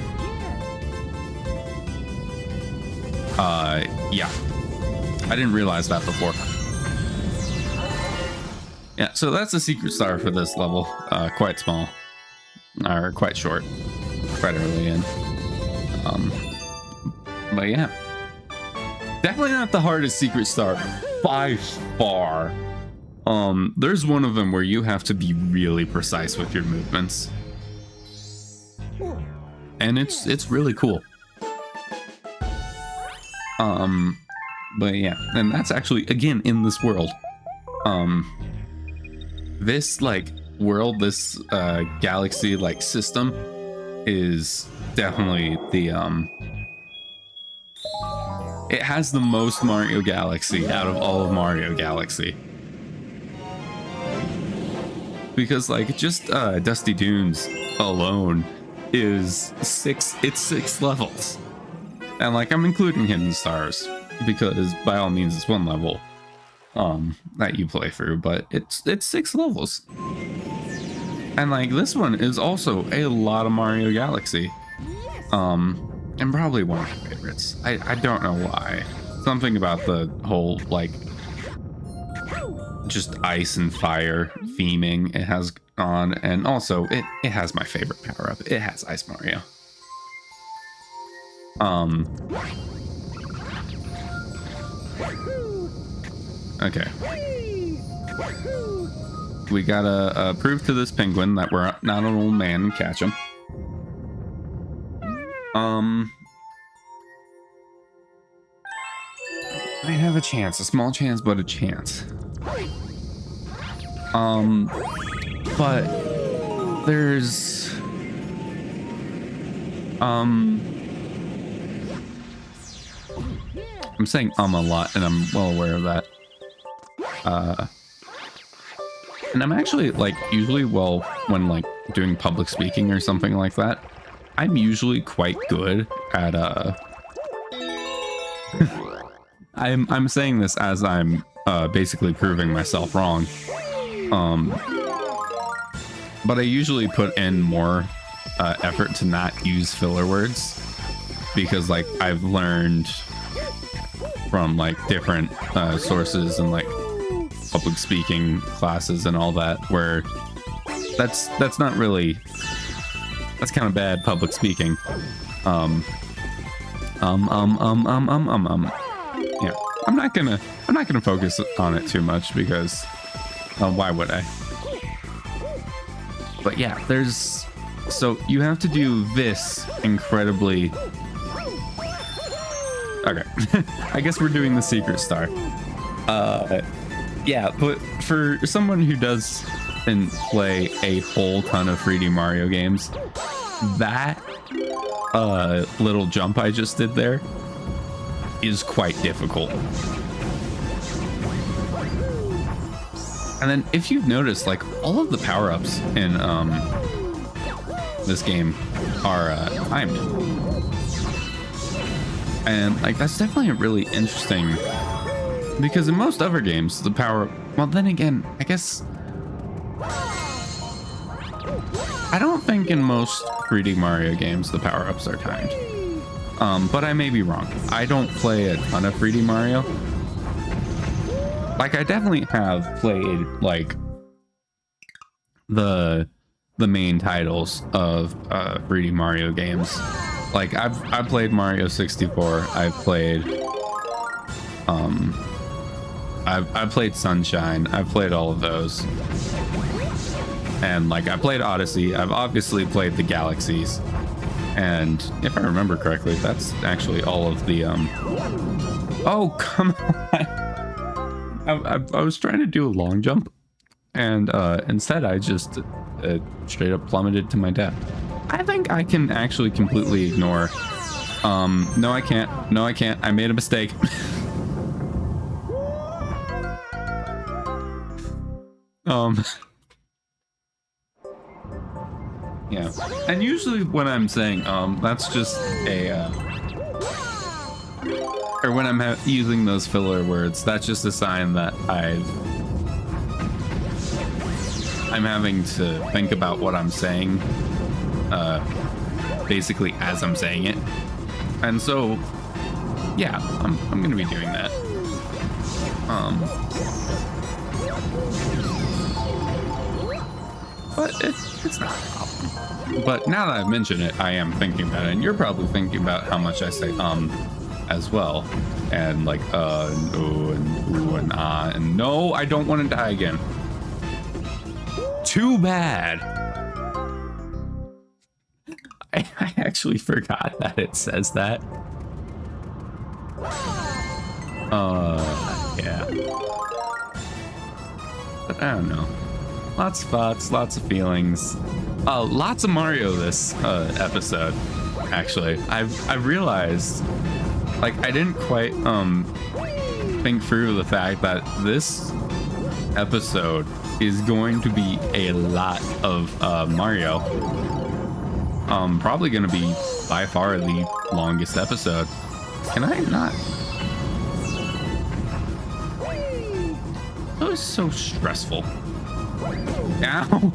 Yeah, I didn't realize that before. Yeah, so that's a secret star for this level. Quite small, or quite short, quite early in. But yeah, definitely not the hardest secret star by far. There's one of them where you have to be really precise with your movements, and it's really cool. But yeah, and that's actually again in this world. This like world, this galaxy like system is definitely the it has the most Mario Galaxy out of all of Mario Galaxy. Because like just Dusty Dunes alone is six levels. And like I'm including Hidden Stars because by all means it's one level that you play through, but it's 6 levels. And like this one is also a lot of Mario Galaxy. And probably one of my favorites. I don't know why. Something about the whole like just ice and fire theming it has on, and also it has my favorite power up. It has Ice Mario. Okay. We gotta prove to this penguin that we're not an old man and catch him. I have a chance, a small chance, but a chance. But there's I'm saying a lot, and I'm well aware of that. And I'm actually like usually when like doing public speaking or something like that, I'm usually quite good at I'm saying this as I'm basically proving myself wrong. But I usually put in more effort to not use filler words, because like I've learned from like different sources and like public speaking classes and all that, where that's not really, that's kind of bad public speaking. Yeah, I'm not gonna focus on it too much because why would I? But yeah, so you have to do this incredibly. Okay, I guess we're doing the secret star. Yeah, but for someone who doesn't play a whole ton of 3D Mario games, that little jump I just did there is quite difficult. And then if you've noticed, like all of the power-ups in this game are timed. And like that's definitely really interesting, because in most other games the power, well then again, I guess I don't think in most 3D Mario games the power-ups are timed. But I may be wrong. I don't play a ton of 3D Mario. Like I definitely have played like the main titles of 3D Mario games. Like I've played Mario 64. I've played I've played Sunshine. I've played all of those. And like I played Odyssey. I've obviously played the Galaxies. And if I remember correctly, that's actually all of the oh come on. I was trying to do a long jump, and instead I just straight up plummeted to my death. I think I can actually completely ignore. No, I can't. No, I can't. I made a mistake. Yeah. And usually when I'm saying, that's just a, or when I'm using those filler words, that's just a sign that I'm having to think about what I'm saying, basically as I'm saying it. And so, yeah, I'm gonna be doing that. But it's not a problem. But now that I've mentioned it, I am thinking about it, and you're probably thinking about how much I say as well, and like and oh and ooh and ah and no, I don't want to die again. Too bad. I actually forgot that it says that. Yeah. But I don't know. Lots of thoughts, lots of feelings. Lots of Mario this episode. Actually, I've realized, like, I didn't quite think through the fact that this episode is going to be a lot of Mario. Probably going to be by far the longest episode. Can I not? That was so stressful. Ow.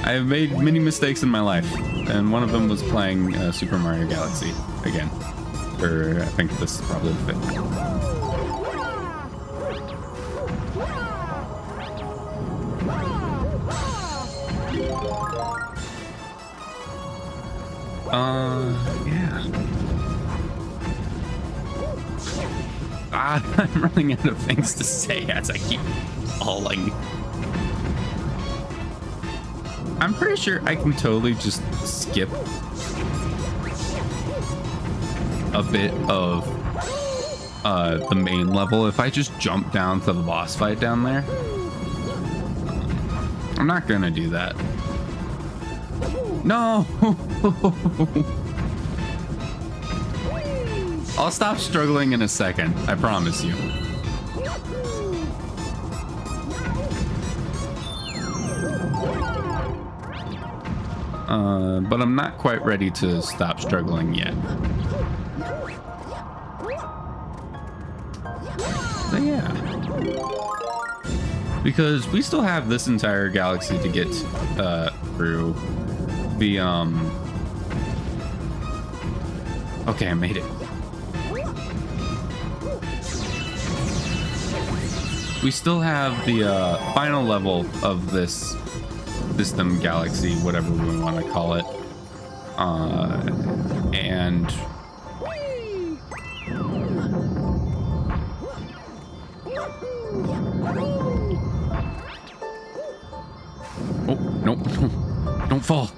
I've made many mistakes in my life, and one of them was playing Super Mario Galaxy again. Or I think this is probably the fifth. Yeah. I'm running out of things to say as I keep falling. I'm pretty sure I can totally just skip a bit of the main level if I just jump down to the boss fight down there. I'm not gonna do that. No! I'll stop struggling in a second, I promise you. But I'm not quite ready to stop struggling yet. But yeah. Because we still have this entire galaxy to get through. The okay, I made it. We still have the final level of this system, galaxy, whatever we want to call it, and oh no, don't fall.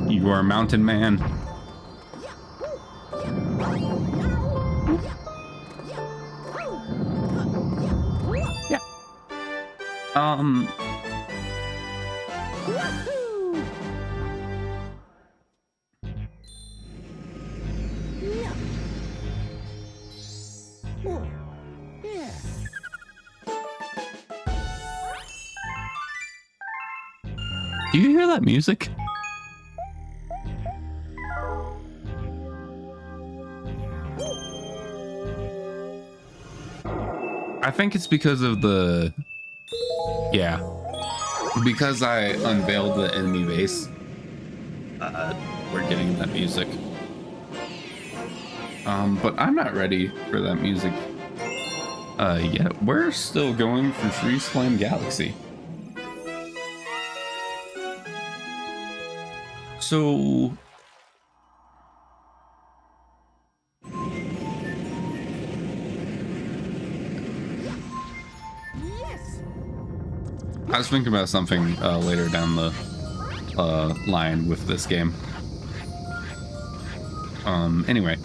You are a mountain man. Yeah. Do you hear that music? I think it's because of the... Yeah. Because I unveiled the enemy base. We're getting that music. But I'm not ready for that music yet. We're still going for Freeze Flame Galaxy. So... I was thinking about something later down the line with this game. Anyway.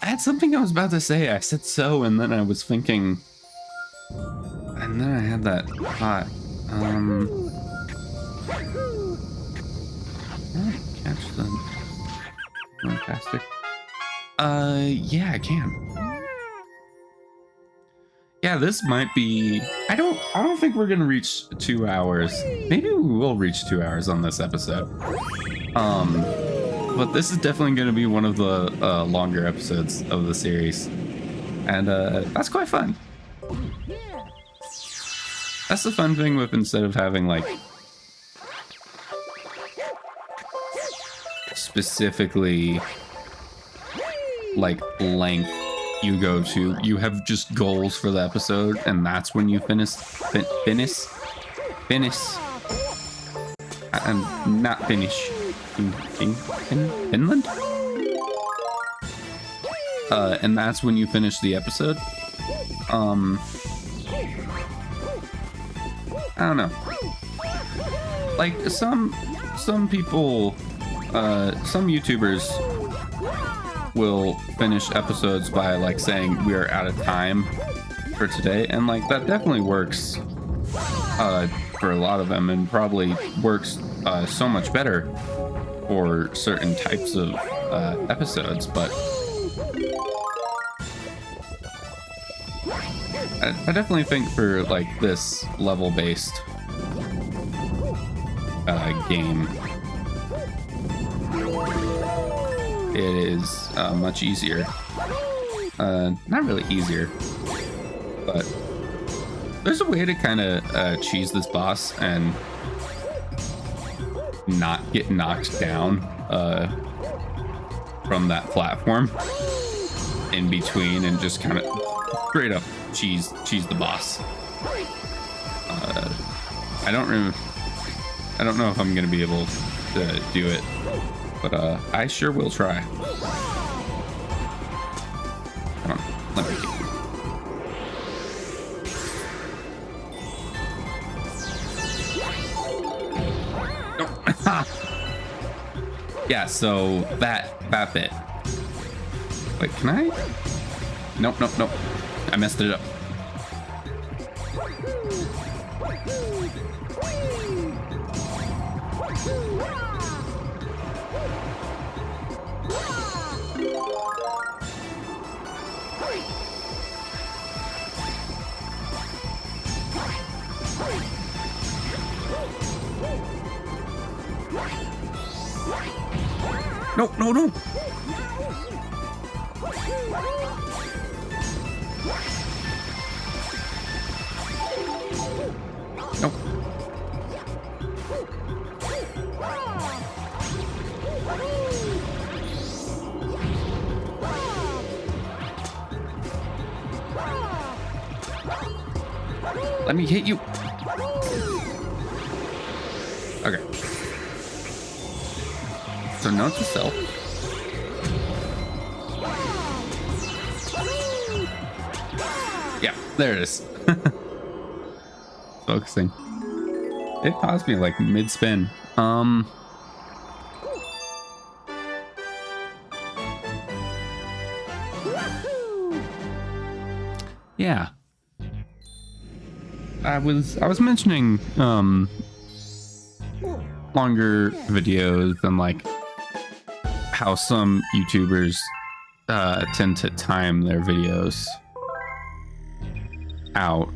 I had something I was about to say. I said so, and then I was thinking, and then I had that thought. Can I catch the fantastic? Yeah, I can. Yeah, this might be. I don't think we're gonna reach 2 hours. Maybe we will reach 2 hours on this episode. But this is definitely gonna be one of the longer episodes of the series, and that's quite fun. That's the fun thing with instead of having like specifically like length you go to, you have just goals for the episode, and that's when you finish. I'm not finish. Finland. And that's when you finish the episode. I don't know. Like some people, some YouTubers will finish episodes by like saying we are out of time for today, and like that definitely works for a lot of them, and probably works so much better for certain types of episodes, but I definitely think for like this level based game, it is much easier. Not really easier, but there's a way to kind of cheese this boss and not get knocked down from that platform in between, and just kind of straight up cheese the boss. I don't know if I'm gonna be able to do it, but I sure will try. Come on, let me keep. No. Yeah, so that bit. Wait, can I? Nope. I messed it up. No. Nope. Let me hit you. Okay. So note to self. Yeah, there it is. Focusing. It paused me like mid-spin. Yeah. I was mentioning longer videos and like how some YouTubers tend to time their videos out.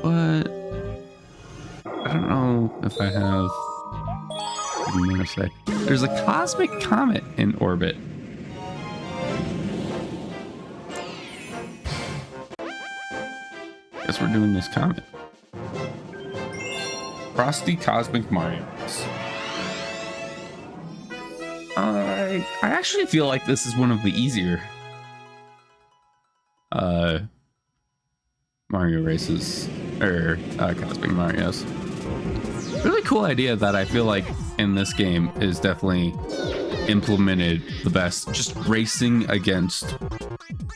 But I don't know if I have. What am I gonna say? There's a cosmic comet in orbit. Guess we're doing this comet. Frosty Cosmic Marios. I actually feel like this is one of the easier Mario races, or Cosmic Marios. Really cool idea that I feel like in this game is definitely implemented the best. Just racing against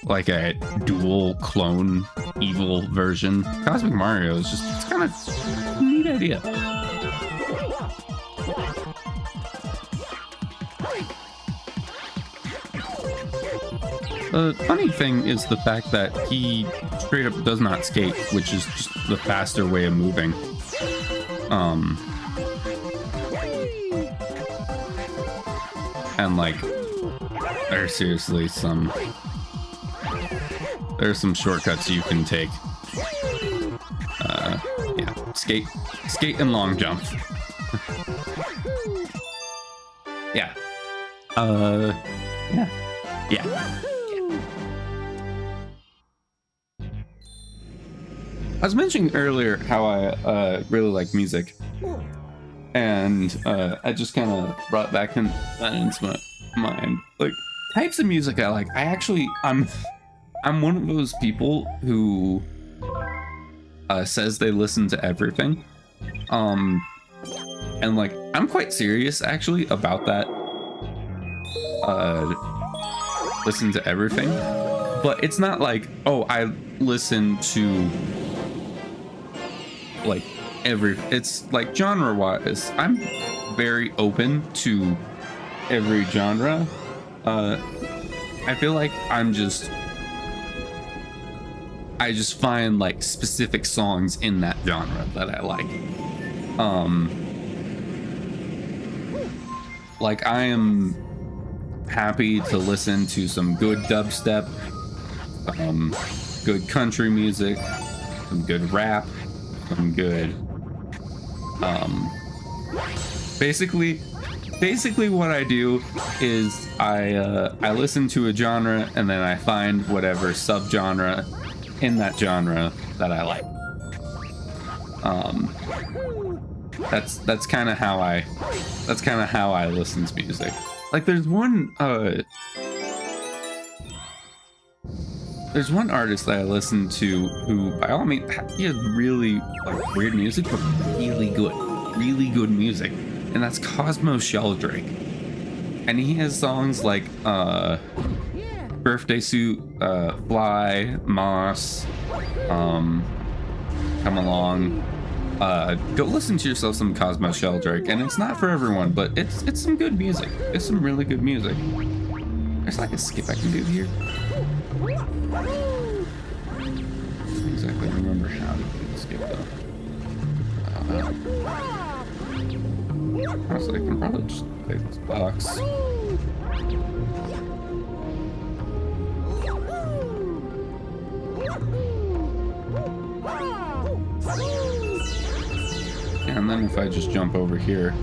like a dual clone evil version. Cosmic Mario is just, it's kind of a neat idea. The funny thing is the fact that he straight up does not skate, which is just the faster way of moving. And like, there's some shortcuts you can take. Yeah, skate and long jump. Yeah. Yeah. I was mentioning earlier how I really like music, and I just kind of brought that into my mind. Like, types of music I like. I'm one of those people who says they listen to everything. And like, I'm quite serious actually about that. Listen to everything, but it's not like, oh, I listen to like it's like genre wise, I'm very open to every genre. I feel like I just find like specific songs in that genre that I like. Like, I am happy to listen to some good dubstep, good country music, some good rap, some good basically what I do is I listen to a genre and then I find whatever subgenre in that genre that I like. That's kind of how I listen to music. Like, there's one artist that I listen to who, by all means, he has really like weird music, but really good music, and that's Cosmo Sheldrake. And he has songs like Birthday Suit, Fly, Moss, Come Along. Go listen to yourself some Cosmo Sheldrake, and it's not for everyone, but it's some good music. It's some really good music. There's like a skip I can do here. I don't exactly remember how to do the skip though. Honestly, I can probably just play this box. And then if I just jump over here.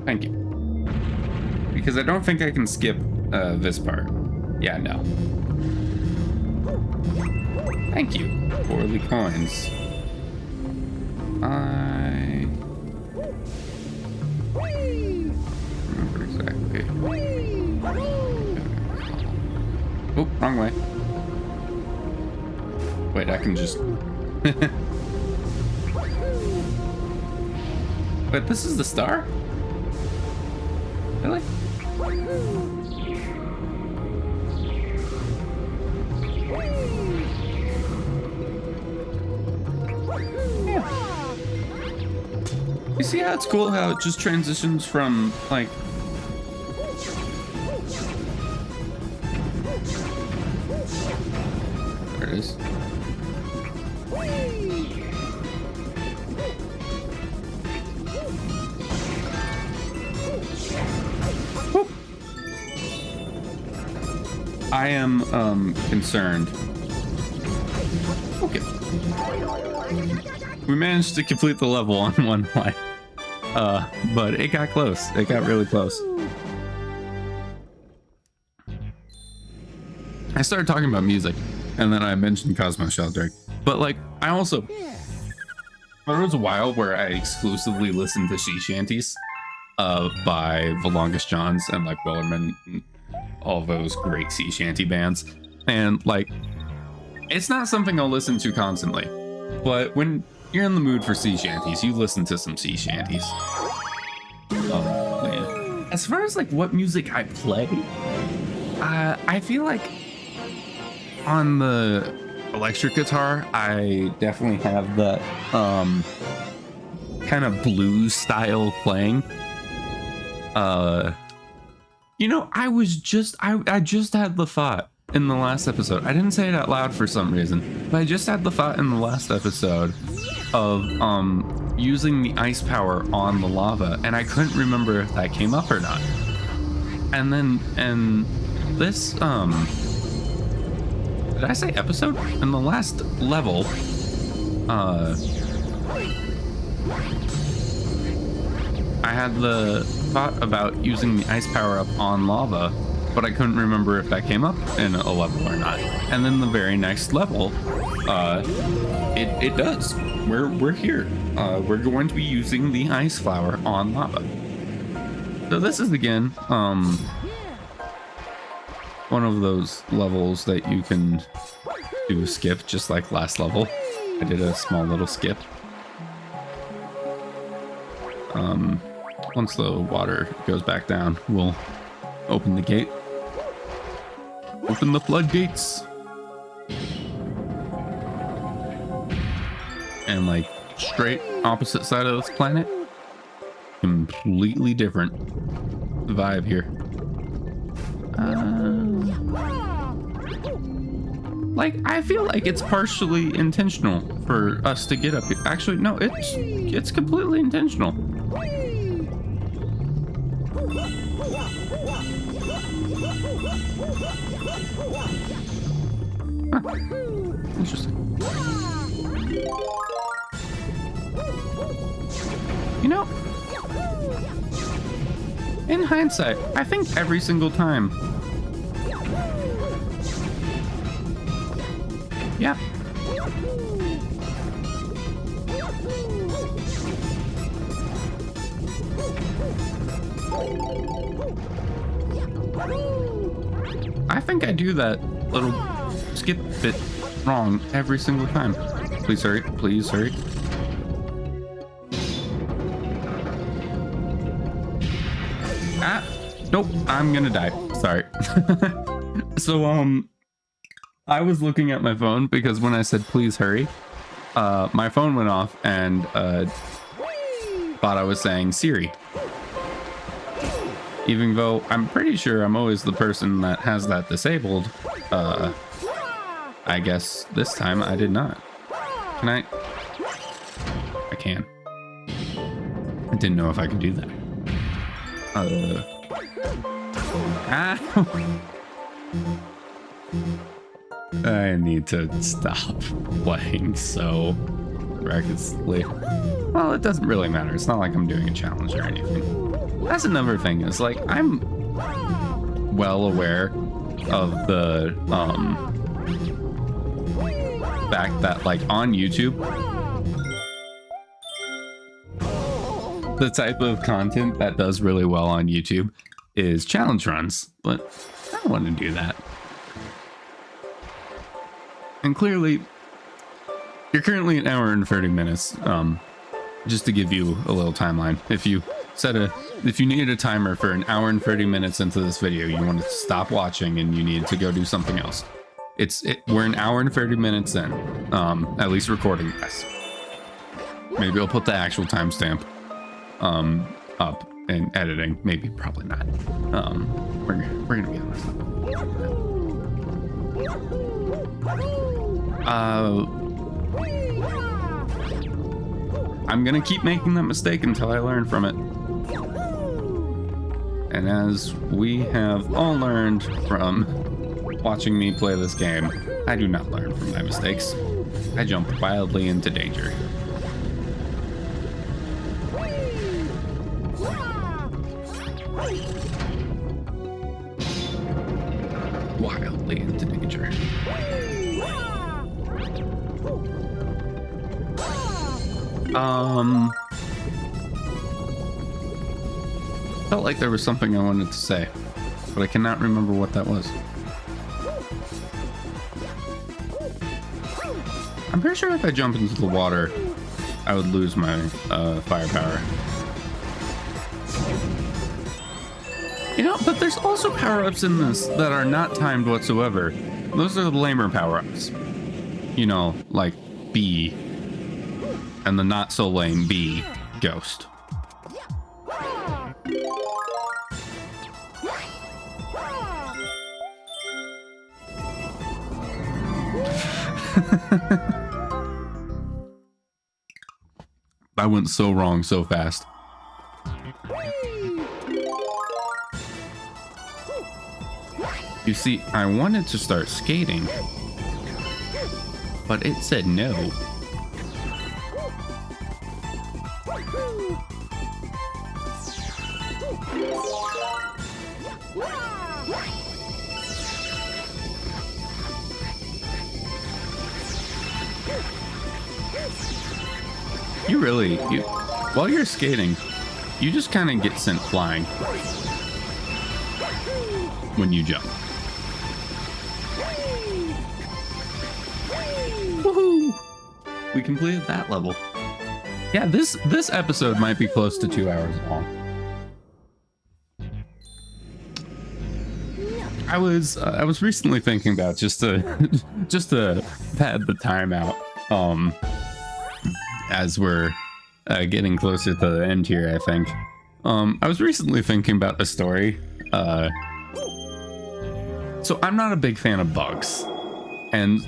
Thank you. Because I don't think I can skip this part. Yeah, no. Thank you. 40 coins. I remember exactly. Oh, wrong way. Wait, I can just... Wait, this is the star? Really? Yeah. You see how it's cool how it just transitions from, like... There it is. I am concerned. Okay. We managed to complete the level on one life. But it got close. It got really close. I started talking about music, and then I mentioned Cosmo Sheldrake. But like, I also... There was a while where I exclusively listened to sea shanties. by The Longest Johns and like Wellerman, and all those great sea shanty bands. And like, it's not something I'll listen to constantly, but when you're in the mood for sea shanties, you listen to some sea shanties. Oh man. As far as like what music I play, I feel like on the electric guitar, I definitely have that kind of blues style playing. You know, I just had the thought in the last episode. I didn't say it out loud for some reason, but I just had the thought in the last episode of using the ice power on the lava, and I couldn't remember if that came up or not. And this did I say episode? In the last level, I had the thought about using the ice power up on lava, but I couldn't remember if that came up in a level or not. And then the very next level, it does. We're here. We're going to be using the ice flower on lava. So this is again one of those levels that you can do a skip, just like last level. I did a small little skip. Once the water goes back down, we'll open the gate. Open the floodgates. And like straight opposite side of this planet, completely different vibe here. Like, I feel like it's partially intentional for us to get up here. Actually, no, it's completely intentional. Huh. Interesting. You know, in hindsight, I think every single time. Yeah. I think I do that little skip bit wrong every single time. Please hurry, please hurry. Ah, nope, I'm gonna die. Sorry. So, I was looking at my phone because when I said please hurry, my phone went off and thought I was saying Siri. Even though I'm pretty sure I'm always the person that has that disabled, I guess this time I did not. Can I? I can. I didn't know if I could do that. I need to stop playing so recklessly. Well, it doesn't really matter. It's not like I'm doing a challenge or anything. That's another thing, is like I'm well aware of the fact that like on YouTube, the type of content that does really well on YouTube is challenge runs, but I don't want to do that. And clearly, you're currently an hour and 30 minutes. Just to give you a little timeline, if you needed a timer for an hour and 30 minutes into this video, you wanted to stop watching and you needed to go do something else. We're an hour and 30 minutes in, at least recording this. Maybe I'll put the actual timestamp up in editing. Maybe, probably not. We're gonna be honest. I'm gonna keep making that mistake until I learn from it. And as we have all learned from watching me play this game, I do not learn from my mistakes. I jump wildly into danger. Wildly into danger. Felt like there was something I wanted to say, but I cannot remember what that was. I'm pretty sure if I jump into the water, I would lose my firepower. You know, but there's also power-ups in this that are not timed whatsoever. Those are the lamer power-ups. You know, like B and the not so lame B ghost. I went so wrong so fast. You see, I wanted to start skating, but it said no. While you're skating, you just kind of get sent flying when you jump. Woohoo! We completed that level. Yeah, this episode might be close to 2 hours long. I was recently thinking about just to pad the time out. As we're getting closer to the end here, I think. I was recently thinking about a story. So I'm not a big fan of bugs. And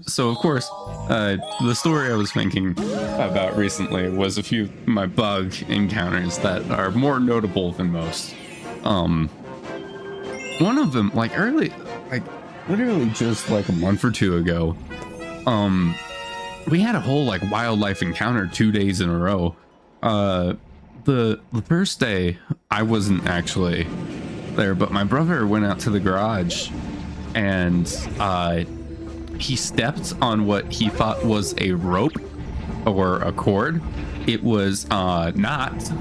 so of course, the story I was thinking about recently was a few of my bug encounters that are more notable than most. One of them, literally just like a month or two ago, we had a whole like wildlife encounter 2 days in a row. The first day I wasn't actually there, but my brother went out to the garage and he stepped on what he thought was a rope or a cord. It was not.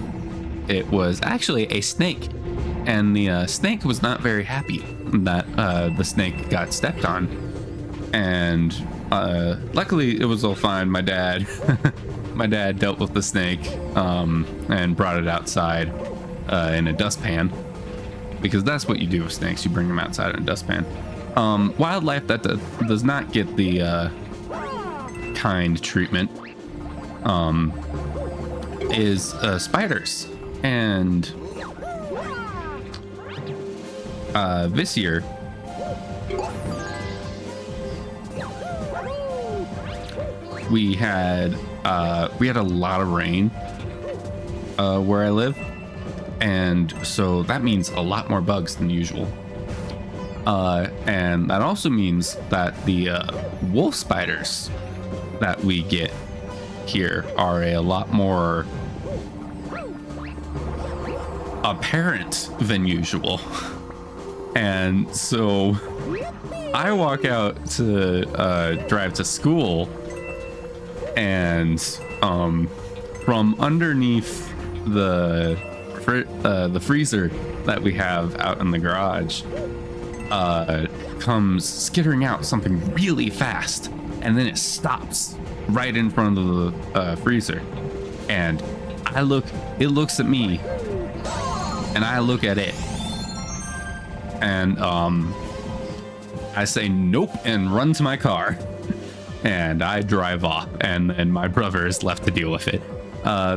It was actually a snake, and the snake was not very happy that the snake got stepped on. And luckily it was all fine. My dad dealt with the snake and brought it outside in a dustpan, because that's what you do with snakes. You bring them outside in a dustpan. Wildlife that does not get the kind treatment is spiders. And this year we had a lot of rain where I live, and so that means a lot more bugs than usual. And that also means that the wolf spiders that we get here are a lot more apparent than usual. And so I walk out to drive to school, and from underneath the freezer that we have out in the garage comes skittering out something really fast, and then it stops right in front of the freezer. And it looks at me, and I look at it, and I say nope and run to my car, and I drive off, and then my brother is left to deal with it,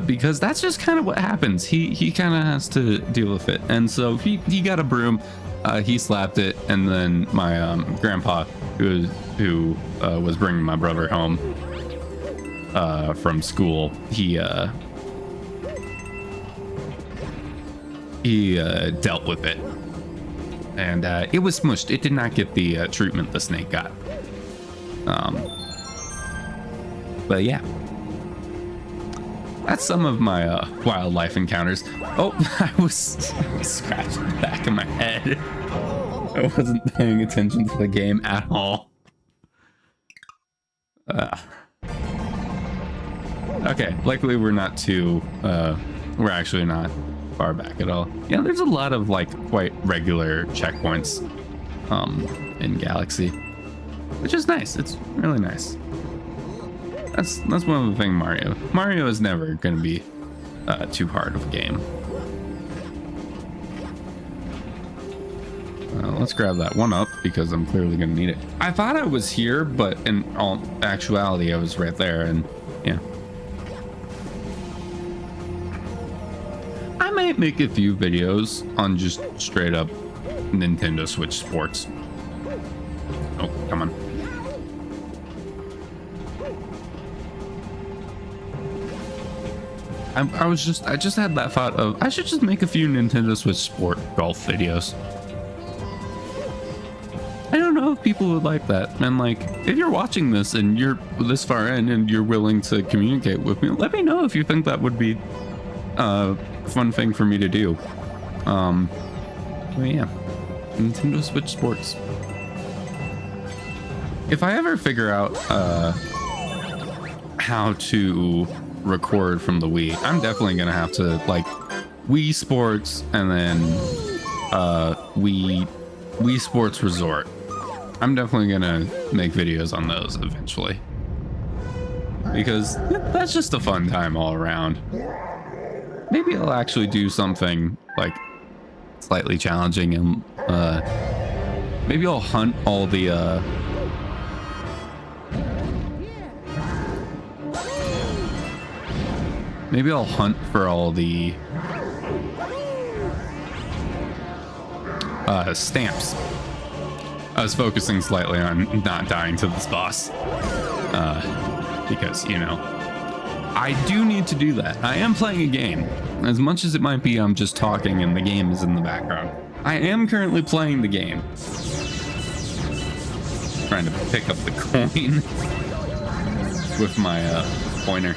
because that's just kind of what happens. He kind of has to deal with it, and so he got a broom. He slapped it, and then my grandpa, who was bringing my brother home from school, he dealt with it, and it was smushed. It did not get the treatment the snake got. But yeah, that's some of my wildlife encounters. Oh, I was scratching the back of my head. I wasn't paying attention to the game at all. Okay, luckily we're not too, we're actually not far back at all. Yeah, there's a lot of like quite regular checkpoints in Galaxy, which is nice. It's really nice. That's one of the things Mario is never going to be too hard of a game. Let's grab that one up because I'm clearly going to need it. I thought I was here, but in all actuality, I was right there. And yeah, I might make a few videos on just straight up Nintendo Switch Sports. Oh, come on. I just had that thought of I should just make a few Nintendo Switch Sport golf videos. I don't know if people would like that. And like, if you're watching this and you're this far in and you're willing to communicate with me, let me know if you think that would be a fun thing for me to do. But yeah, Nintendo Switch Sports. If I ever figure out how to record from the Wii, I'm definitely gonna have to like Wii Sports and then Wii Sports Resort. I'm definitely gonna make videos on those eventually because that's just a fun time all around. Maybe I'll actually do something like slightly challenging and maybe I'll hunt all the maybe I'll hunt for all the stamps. I was focusing slightly on not dying to this boss because, you know, I do need to do that. I am playing a game. As much as it might be I'm just talking and the game is in the background, I am currently playing the game. Trying to pick up the coin with my pointer.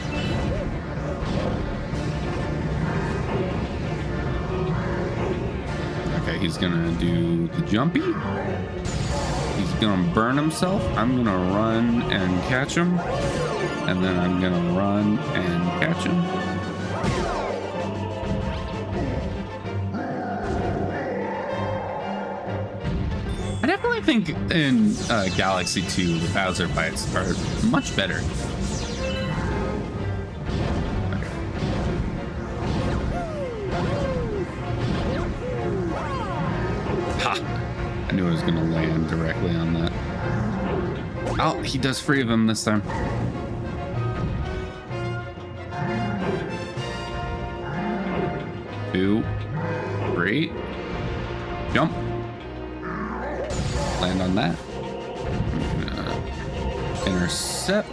Okay, he's gonna do the jumpy. He's gonna burn himself. I'm gonna run and catch him. And then I'm gonna run and catch him. I definitely think in Galaxy 2, the Bowser fights are much better. I knew I was gonna land directly on that. Oh, he does 3 of them this time. Two, 3, jump, land on that. Intercept,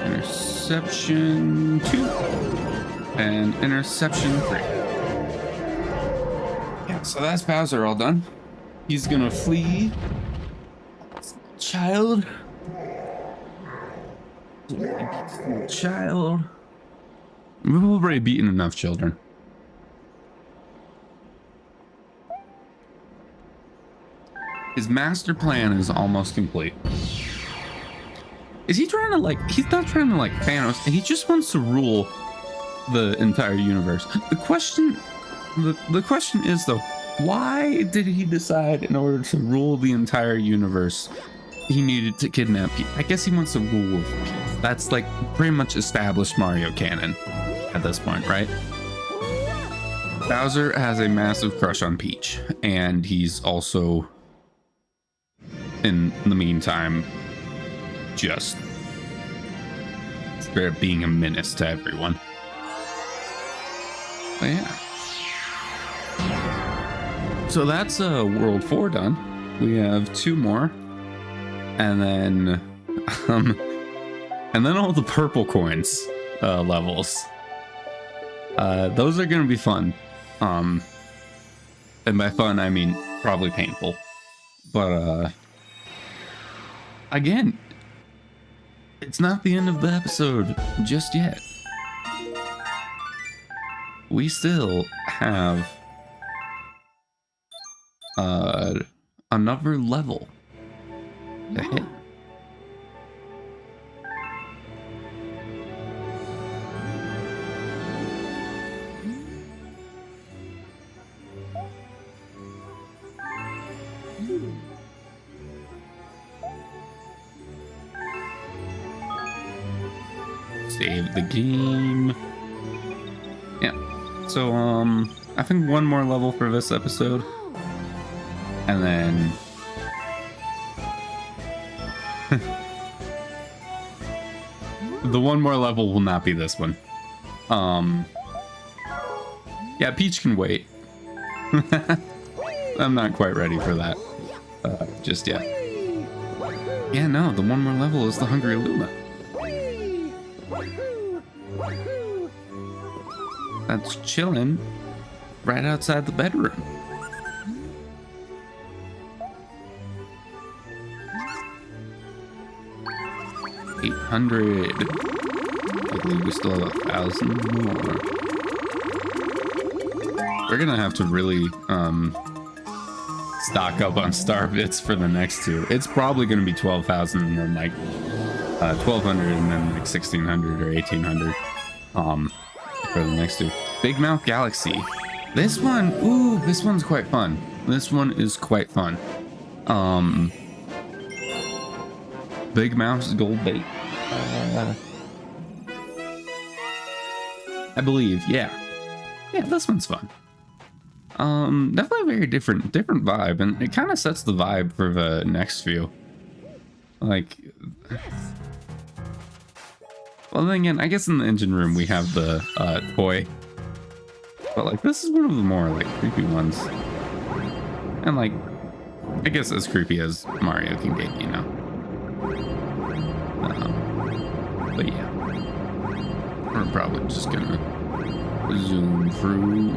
interception 2, and interception 3. So that's Bowser all done. He's gonna flee. Child. Child. We've already beaten enough children. His master plan is almost complete. Is he trying to like, he's not trying to like Thanos, he just wants to rule the entire universe. The question is though, why did he decide in order to rule the entire universe he needed to kidnap people? I guess he wants to rule with people. That's like pretty much established Mario canon at this point, right? Bowser has a massive crush on Peach, and he's also, in the meantime, just straight up being a menace to everyone. But yeah. So that's World 4 done. We have 2 more. And then all the purple coins levels. Those are gonna be fun. And by fun I mean probably painful. But again, it's not the end of the episode just yet. We still have another level to hit. Save the game. Yeah. So, I think one more level for this episode. And then... the one more level will not be this one. Yeah, Peach can wait. I'm not quite ready for that just yet. Yeah, no, the one more level is the Hungry Luma. That's chilling right outside the bedroom. $800. I believe we still have 1,000 more. We're gonna have to really stock up on star bits for the next two. It's probably gonna be 12,000 and then like 1,200 and then like 1,600 or 1,800 for the next two. Big Mouth Galaxy. This one, ooh, this one's quite fun. This one is quite fun. Big Mouth's Gold Bait. I believe, yeah. Yeah, this one's fun. Definitely a very different vibe, and it kind of sets the vibe for the next few. Like, well, then again, I guess in the engine room we have the toy, but like this is one of the more like creepy ones, and like I guess as creepy as Mario can get, you know. But yeah, we're probably just gonna zoom through.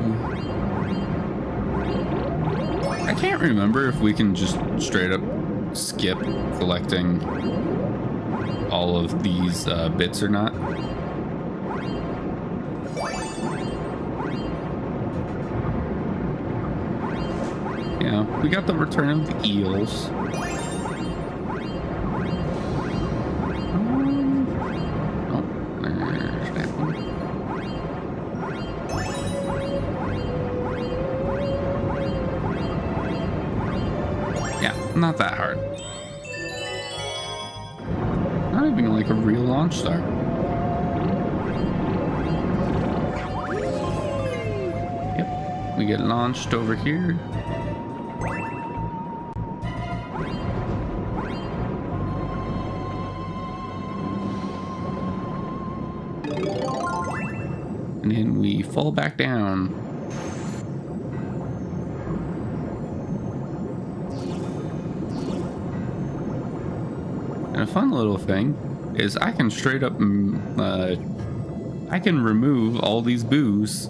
I can't remember if we can just straight up skip collecting all of these bits or not. Yeah, we got the Return of the Eels. Oh, there's that one. Yeah, not that hard. Not even like a real launch star. Yep, we get launched over here. And then we fall back down. And a fun little thing is I can straight up, I can remove all these boos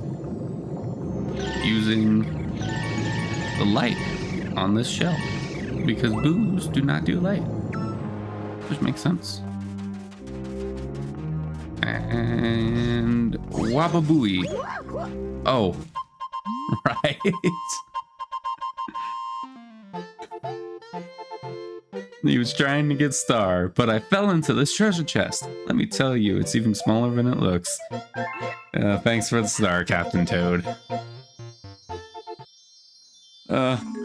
using the light on this shell, because boos do not do light, which makes sense. And Wababooey. Oh, right. He was trying to get Star, but I fell into this treasure chest. Let me tell you, it's even smaller than it looks. Thanks for the Star, Captain Toad.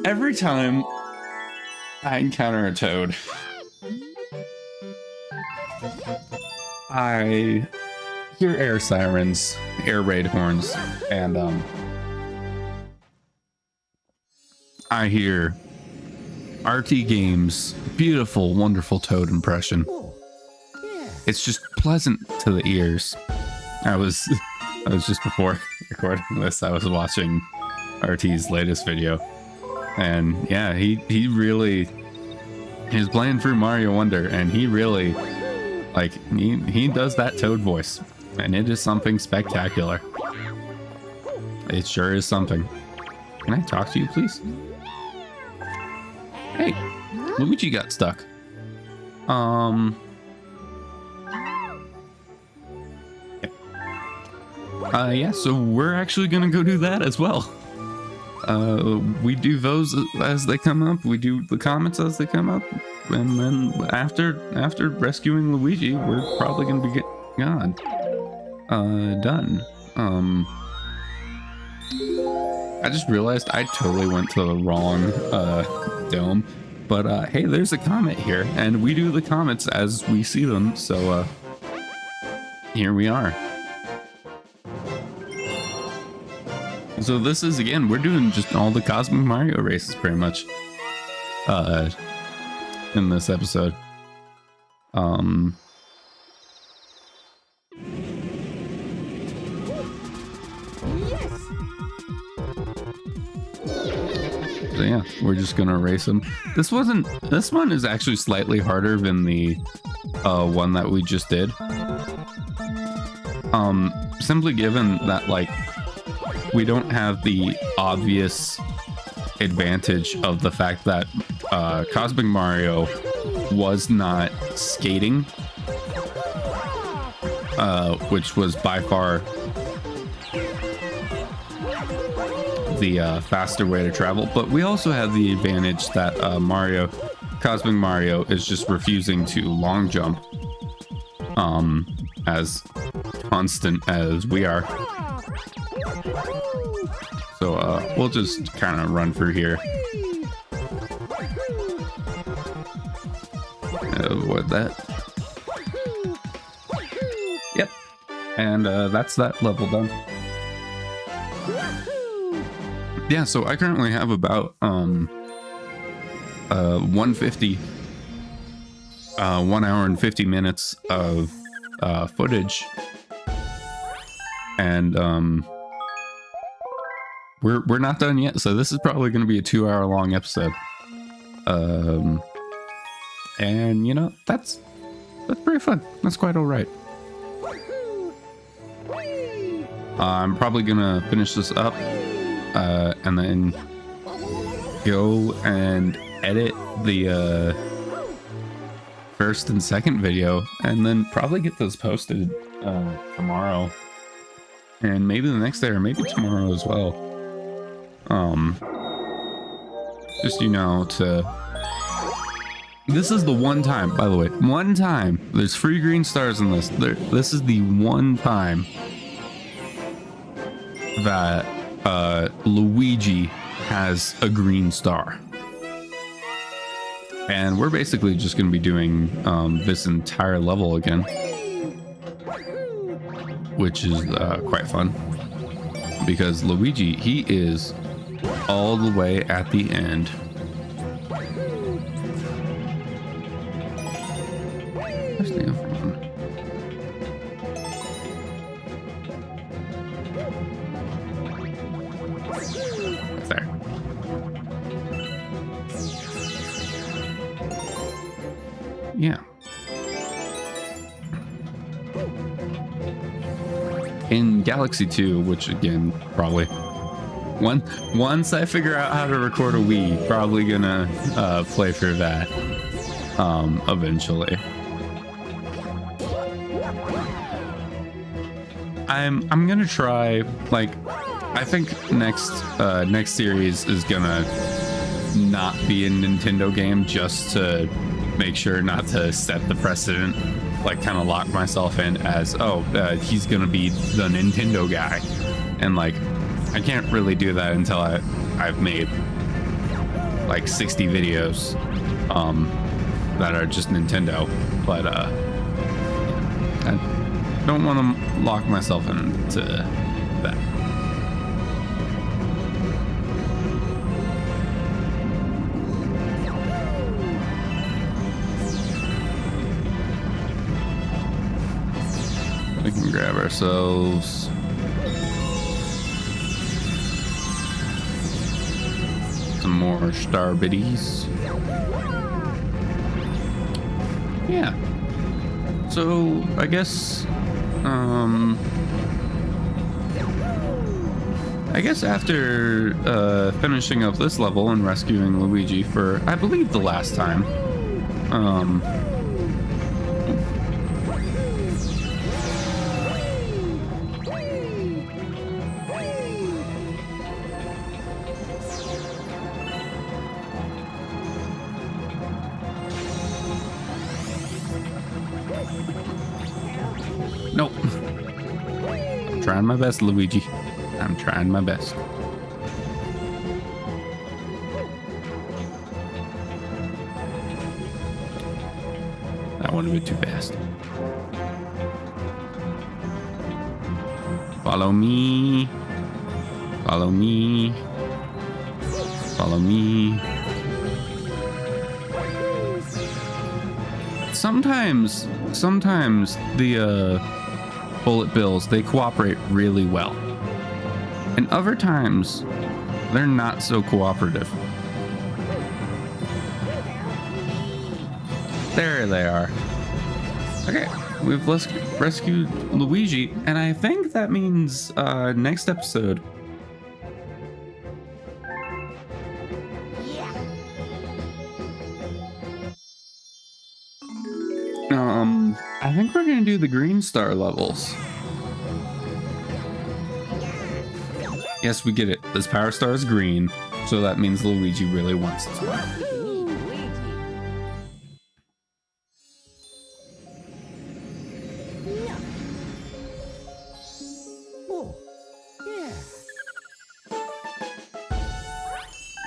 Every time I encounter a Toad, I hear air sirens, air raid horns, and I hear RT Games' beautiful, wonderful Toad impression. It's just pleasant to the ears. I was just before recording this, I was watching RT's latest video, and yeah, he was playing through Mario Wonder, and he really, like, he does that Toad voice, and it is something spectacular. It sure is something. Can I talk to you, please? Hey, Luigi got stuck. Yeah, so we're actually gonna go do that as well. We do those as they come up. We do the comments as they come up, and then after rescuing Luigi, we're probably gonna be done. I just realized I totally went to the wrong dome. But hey, there's a comet here, and we do the comets as we see them. So here we are. So this is, again, we're doing just all the Cosmic Mario races pretty much in this episode. So yeah, we're just gonna race them. This one is actually slightly harder than the one that we just did. Simply given that, like, we don't have the obvious advantage of the fact that Cosmic Mario was not skating, which was by far the faster way to travel. But we also have the advantage that Cosmic Mario is just refusing to long jump as constant as we are. So we'll just kind of run through here. Avoid that. Yep. And that's that level done. Yeah, so I currently have about 150 1 hour and 50 minutes of footage, and we're not done yet, so this is probably going to be a 2-hour long episode. And you know, that's pretty fun. That's quite all right. I'm probably gonna finish this up and then go and edit the first and second video, and then probably get those posted tomorrow, and maybe the next day, or maybe tomorrow as well. Just, you know, this is the one time, by the way, one time there's free green stars in this. This is the one time that Luigi has a green star. And we're basically just going to be doing this entire level again, which is quite fun, because Luigi, he is all the way at the end. Where's the other one? There. Yeah. In Galaxy 2, which again, probably once I figure out how to record a Wii, probably gonna play through that eventually. I'm gonna try, like, I think next series is gonna not be a Nintendo game, just to make sure not to set the precedent, like kind of lock myself in as, he's gonna be the Nintendo guy, and like I can't really do that until I've made like 60 videos that are just Nintendo. But I don't want to lock myself into that. We can grab ourselves some more star biddies. Yeah. So I guess after finishing up this level and rescuing Luigi for, I believe, the last time, nope. I'm trying my best, Luigi. I'm trying my best. I went a bit too fast. Follow me. Follow me. Follow me. Sometimes the bullet bills, they cooperate really well. And other times, they're not so cooperative. There they are. Okay, we've rescued Luigi, and I think that means next episode. I think we're gonna do the green star levels. Yes, we get it. This power star is green, so that means Luigi really wants it. Oh, yeah.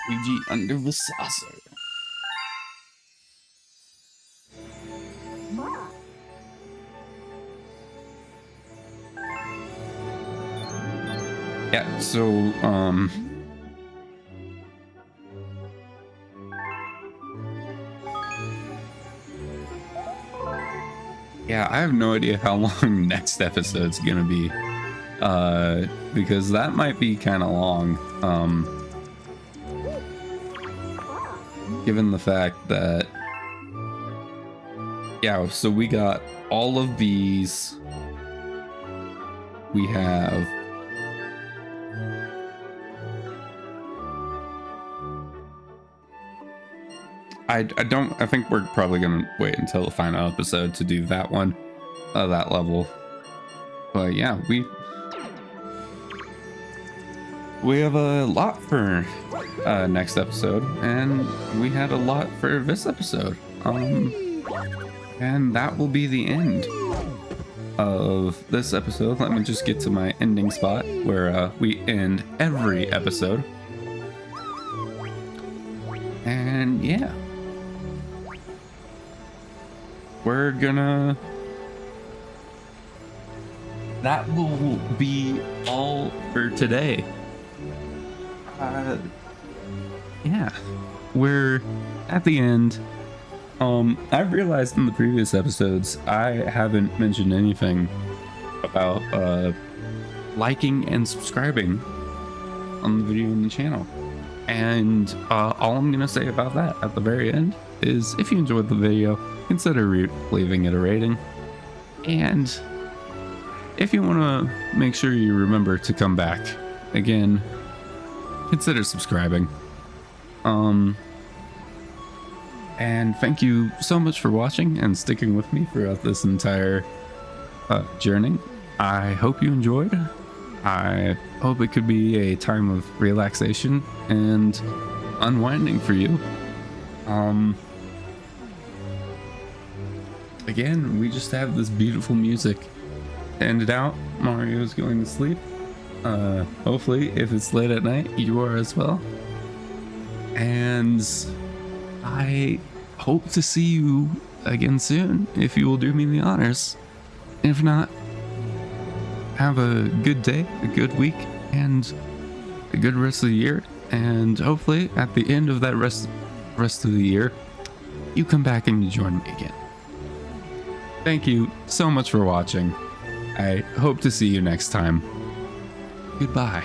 Luigi under the saucer. Yeah, so, yeah, I have no idea how long next episode's gonna be, because that might be kind of long, given the fact that, yeah, so we got all of these, we have I think we're probably gonna wait until the final episode to do that one, that level. But yeah, we have a lot for next episode, and we had a lot for this episode. And that will be the end of this episode. Let me just get to my ending spot where we end every episode. And yeah. That will be all for today. Yeah, we're at the end. I've realized in the previous episodes I haven't mentioned anything about liking and subscribing on the video and the channel. And all I'm gonna say about that at the very end is, if you enjoyed the video, consider leaving it a rating. And if you want to make sure you remember to come back again, consider subscribing. And thank you so much for watching and sticking with me throughout this entire journey. I hope you enjoyed. I hope it could be a time of relaxation and unwinding for you. Again, we just have this beautiful music to end it out. Mario's going to sleep. Hopefully, if it's late at night, you are as well. And I hope to see you again soon, if you will do me the honors. If not, have a good day, a good week, and a good rest of the year. And hopefully, at the end of that rest of the year, you come back and you join me again. Thank you so much for watching. I hope to see you next time. Goodbye.